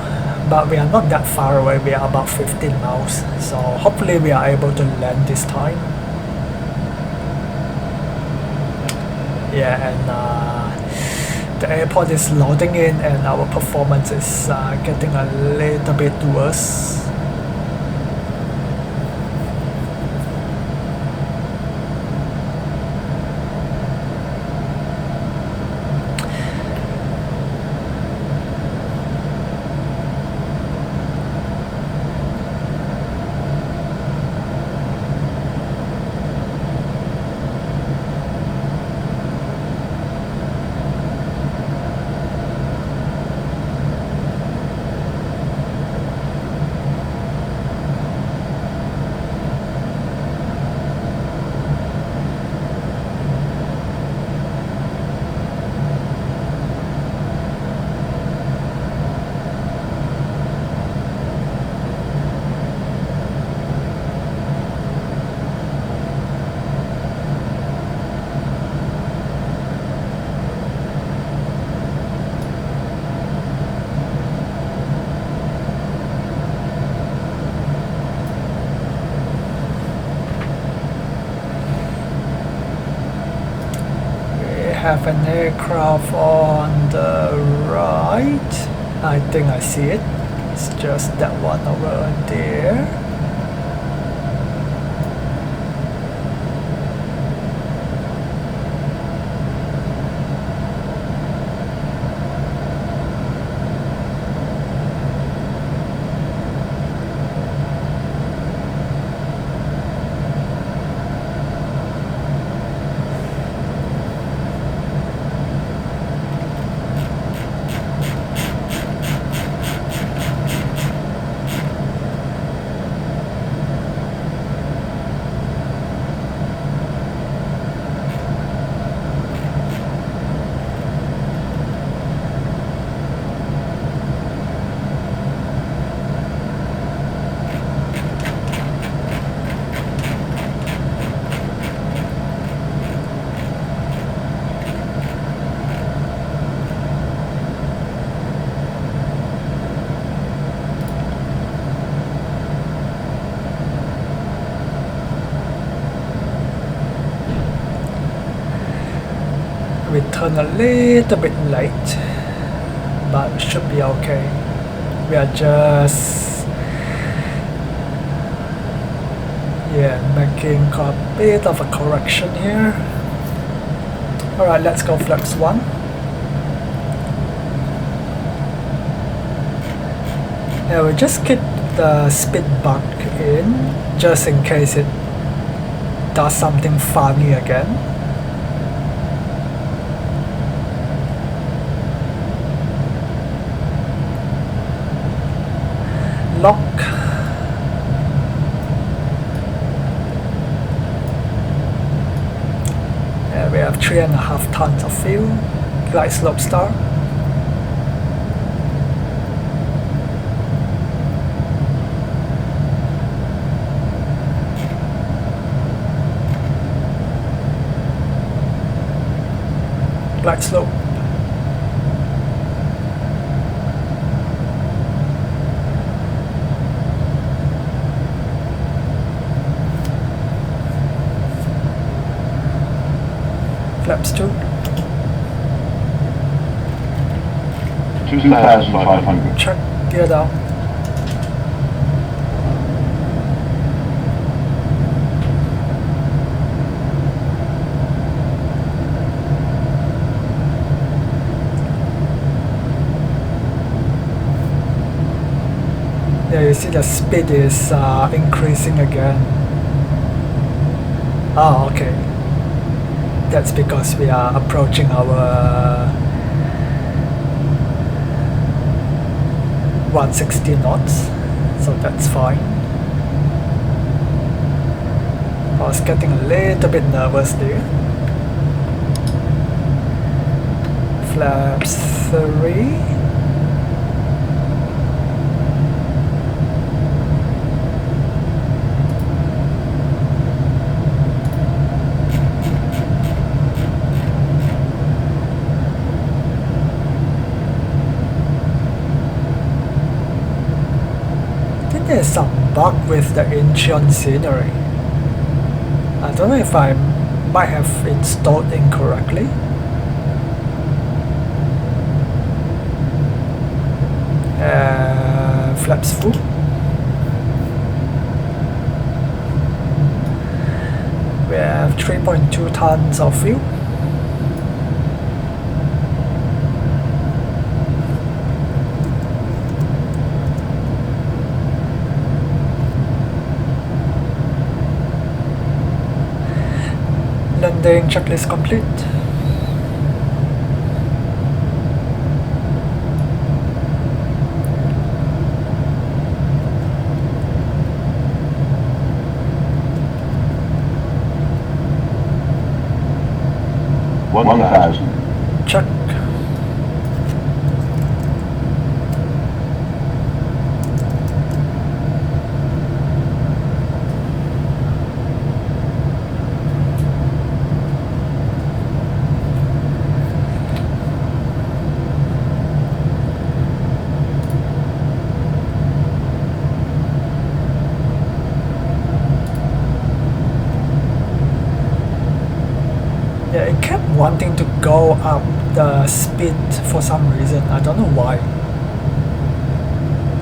but we are not that far away. We are about 15 miles, so hopefully we are able to land this time. Yeah, and the airport is loading in and our performance is getting a little bit worse. Have an aircraft on the right. I think I see it. It's just that one over there. we turn a little bit late, but it should be okay. We are just making a bit of a correction here. Alright, let's go flaps 1. Yeah, we just keep the speed bug in just in case it does something funny again. Lock. Yeah, we have 3.5 tons of fuel. Glide slope start. Glide slope. Flaps 2. 2,500. Check. Gear down. Yeah, you see the speed is increasing again. Oh, okay. That's because we are approaching our 160 knots, so that's fine. I was getting a little bit nervous there. Flaps 3. There's some bug with the Incheon scenery. I don't know if I might have installed incorrectly. Flaps full. We have 3.2 tons of fuel. Landing checklist complete. Check. Yeah, it kept wanting to go up the speed for some reason. I don't know why.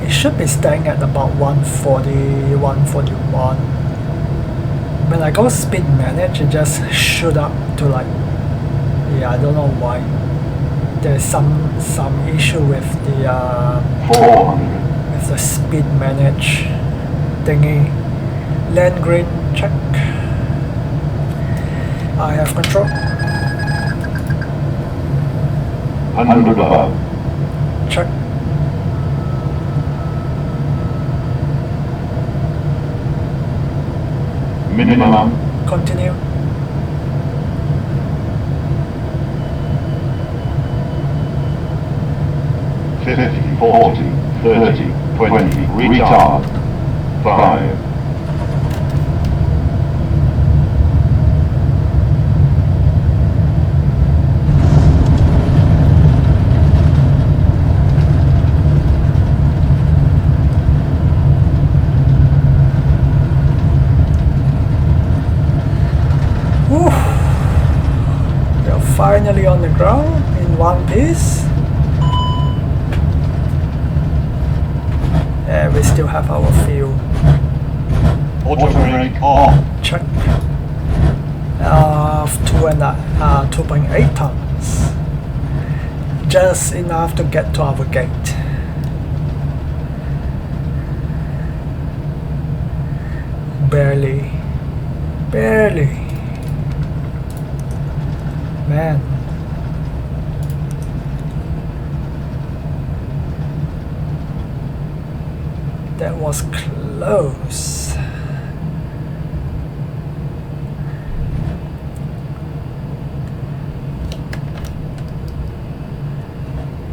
It should be staying at about 140, 141. When I go speed manage, it just shoot up to like, yeah, I don't know why. There's some issue with the 400. with the speed manage thingy. Land green, check. I have control. 100 above. Check. Minimum. Continue. Fifty, 40, 30, 20. Retard. 5. finally on the ground in one piece. And we still have our fuel. Auto brake off. Check. 2.8 tons. Just enough to get to our gate. Barely. Man. That was close.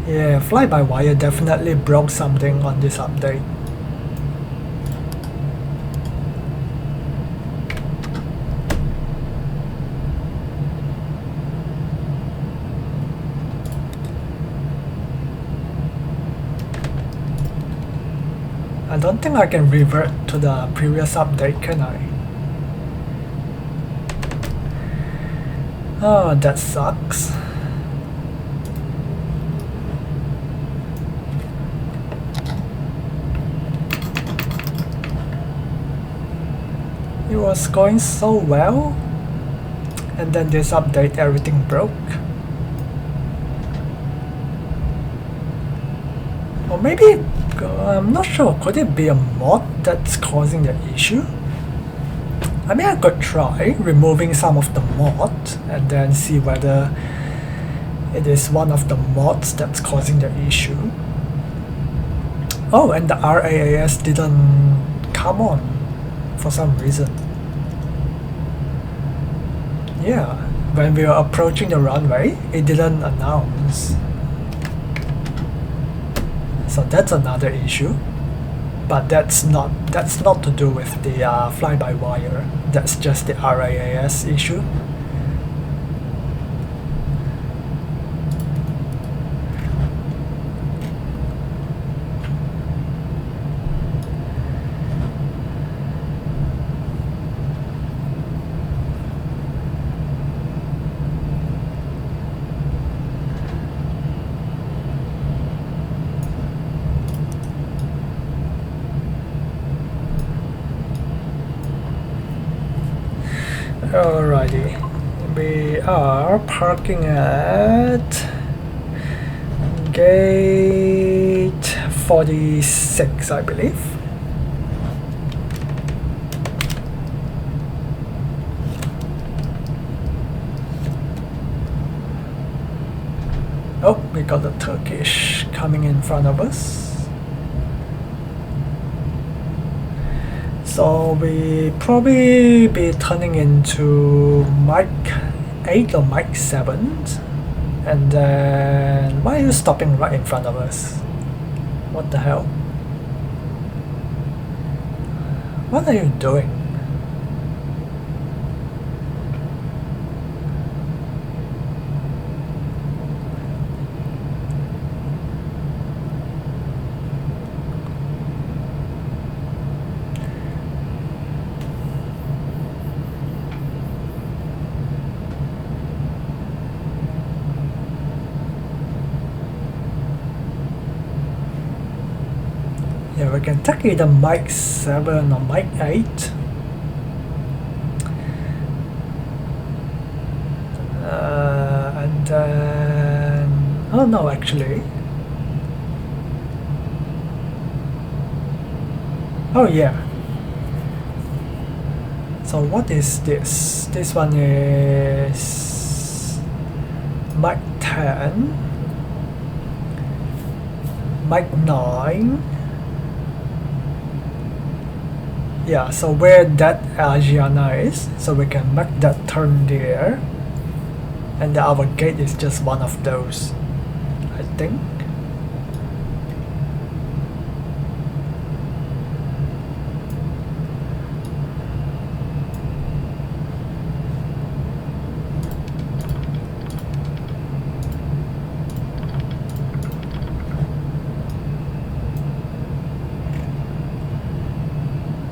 Yeah, FlyByWire definitely broke something on this update. I don't think I can revert to the previous update, can I? Oh, that sucks. It was going so well, and then this update everything broke. Or maybe, I'm not sure, could it be a mod that's causing the issue? I mean, I could try removing some of the mod and then see whether it is one of the mods that's causing the issue. Oh, and the RAAS didn't come on for some reason. Yeah, when we were approaching the runway, it didn't announce. So that's another issue, but that's not to do with the FlyByWire. That's just the RAAS issue. Alrighty, we are parking at gate 46, I believe. Oh, we got the Turkish coming in front of us. So we probably be turning into Mike 8 or Mike 7, and then why are you stopping right in front of us? What the hell? What are you doing? Yeah, we can take either Mike 7 or Mike 8. And then... oh no, actually. Oh yeah. So what is this? This one is Mike 10, Mike 9. Yeah, so where that Gianna is, so we can make that turn there, and our gate is just one of those, I think.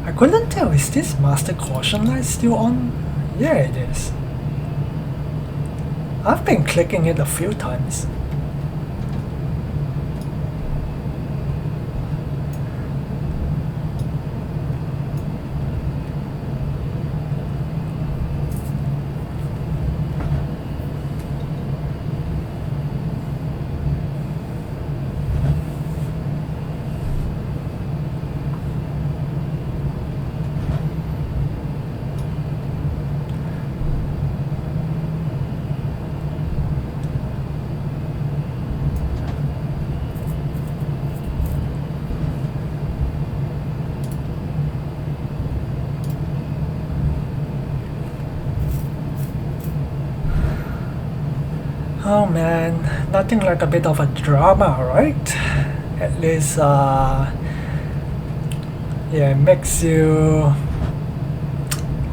I couldn't tell, is this master caution light still on? Yeah, it is. I've been clicking it a few times. Oh man, nothing like a bit of a drama, right? At least, yeah, it makes you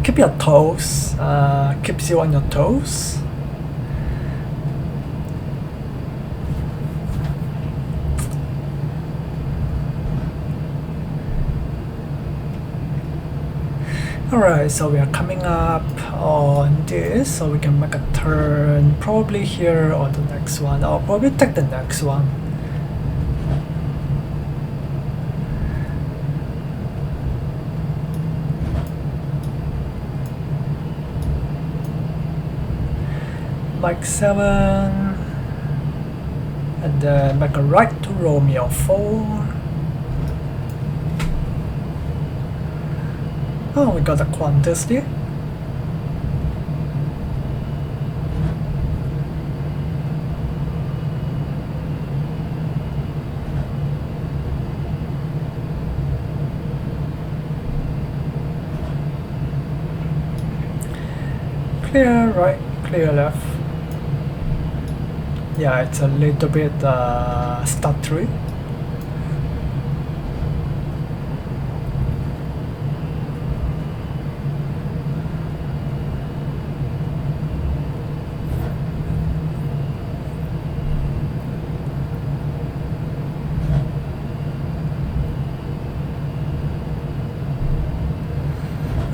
keep your toes, keeps you on your toes. Alright, so we are coming up on this, so we can make a turn probably here or the next one. I'll probably take the next one. Mike 7, and then make a right to Romeo 4. Oh, we got a Qantas there. Clear right, clear left. Yeah, it's a little bit stuttery.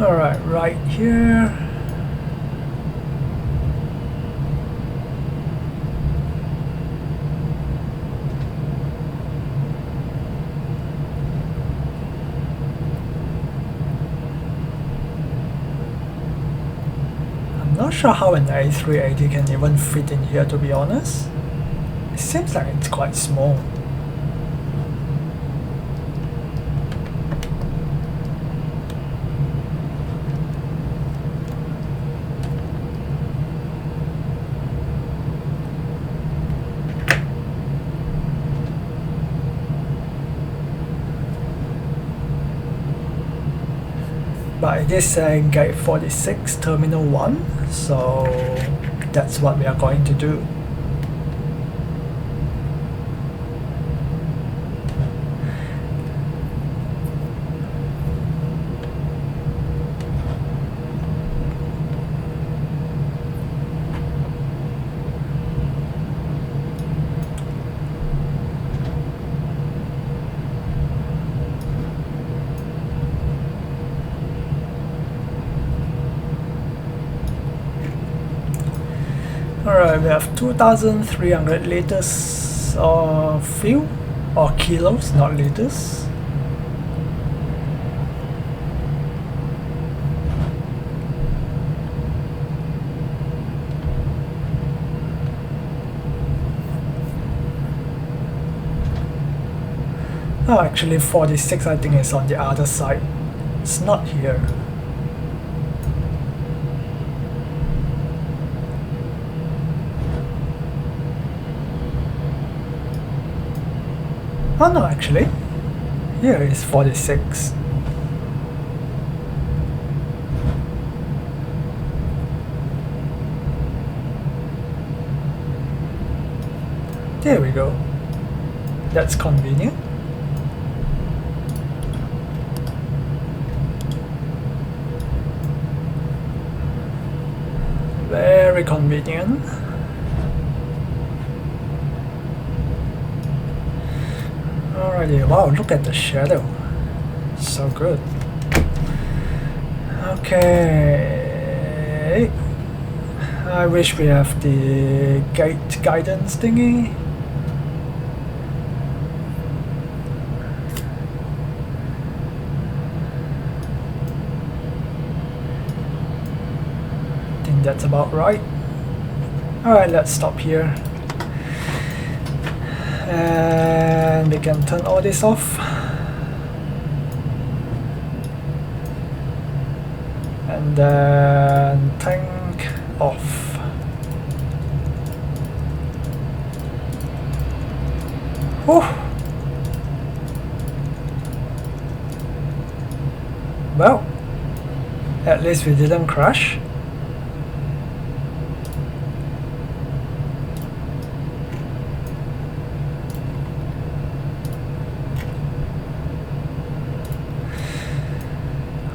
Alright, right here. I'm not sure how an A380 can even fit in here, to be honest. It seems like it's quite small. But it is saying gate 46 terminal 1, so that's what we are going to do. Alright, we have 2,300 liters of fuel, or kilos, not liters. Oh, actually 46 I think is on the other side. It's not here. Oh no, actually, here is 46. There we go. That's convenient. Very convenient. Alrighty, wow, look at the shadow. So good. Okay. I wish we have the gate guidance thingy. I think that's about right. Alright, let's stop here. And we can turn all this off. And then tank off. Whew. Well, at least we didn't crash.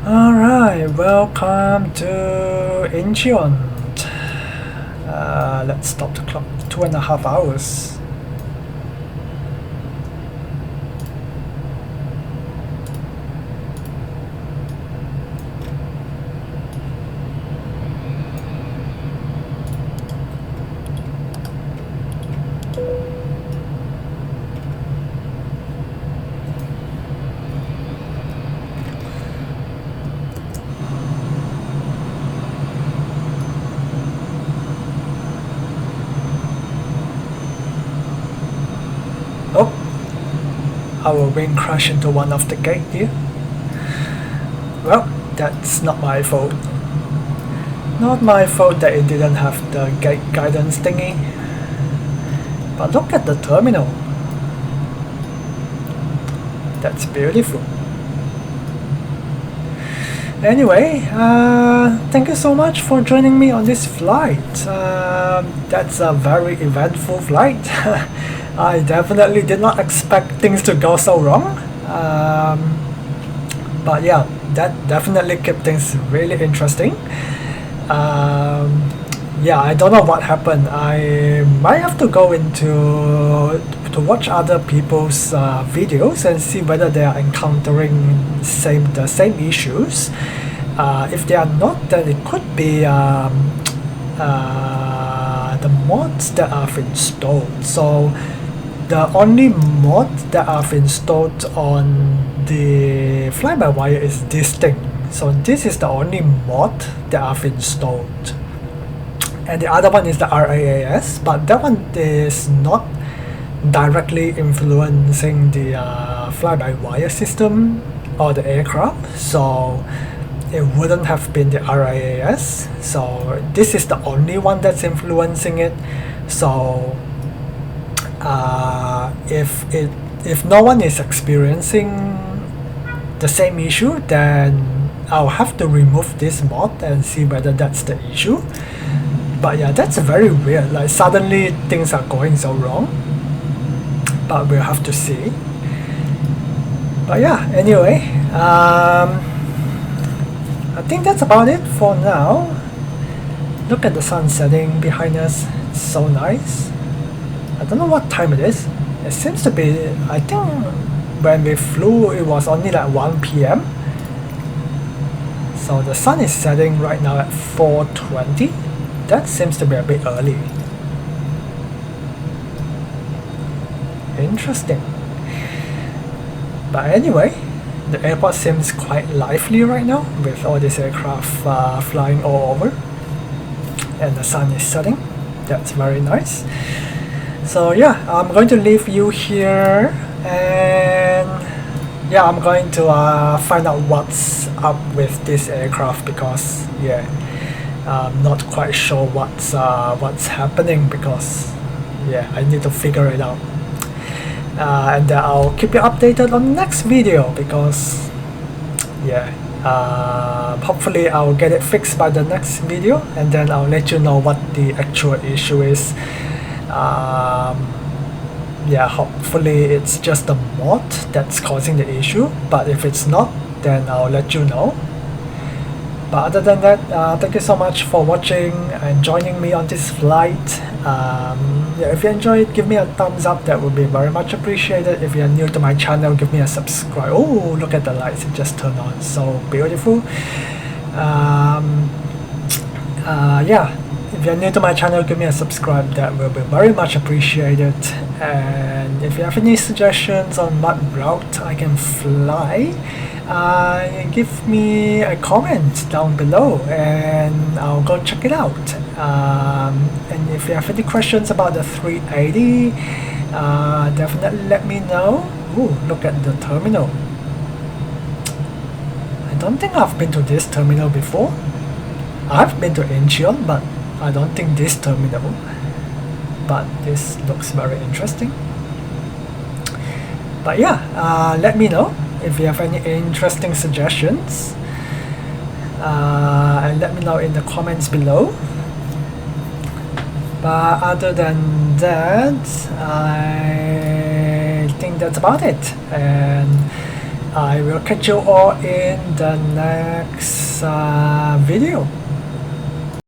Alright, welcome to Incheon. Let's stop the clock. 2.5 hours. Our wing crashed into one of the gate here. Well, that's not my fault. Not my fault that it didn't have the gate guidance thingy. But look at the terminal. That's beautiful. Anyway, thank you so much for joining me on this flight. That's a very eventful flight. I definitely did not expect things to go so wrong. But yeah, that definitely kept things really interesting. Yeah, I don't know what happened. I might have to go into to watch other people's videos and see whether they are encountering the same issues. If they are not, then it could be the mods that I've installed. So the only mod that I've installed on the FlyByWire is this thing. So this is the only mod that I've installed. And the other one is the RAAS, but that one is not directly influencing the fly-by-wire system or the aircraft, so it wouldn't have been the RAAS. So this is the only one that's influencing it. So if no one is experiencing the same issue, then I'll have to remove this mod and see whether that's the issue. But yeah, that's very weird, like suddenly things are going so wrong, but we'll have to see. But yeah, anyway, I think that's about it for now. Look at the sun setting behind us, it's so nice. I don't know what time it is. It seems to be, I think when we flew it was only like 1 PM. So the sun is setting right now at 4:20. That seems to be a bit early. Interesting. But anyway, the airport seems quite lively right now with all these aircraft flying all over. And the sun is setting. That's very nice. So yeah, I'm going to leave you here, and yeah, I'm going to find out what's up with this aircraft, because yeah, I'm not quite sure what's happening, because yeah, I need to figure it out. And I'll keep you updated on the next video, because yeah, hopefully I'll get it fixed by the next video, and then I'll let you know what the actual issue is. Yeah, hopefully it's just the mod that's causing the issue, but if it's not, then I'll let you know. But other than that, thank you so much for watching and joining me on this flight. Yeah, if you enjoyed, give me a thumbs up, that would be very much appreciated. If you're new to my channel, give me a subscribe. Oh, look at the lights, it just turned on, so beautiful. Yeah, If you're new to my channel, give me a subscribe, that will be very much appreciated. And if you have any suggestions on what route I can fly, give me a comment down below and I'll go check it out. And if you have any questions about the 380, definitely let me know. Ooh, look at the terminal. I don't think I've been to this terminal before. I've been to Incheon, but I don't think this terminal. But this looks very interesting. But yeah, let me know if you have any interesting suggestions, and let me know in the comments below. But other than that, I think that's about it, and I will catch you all in the next video.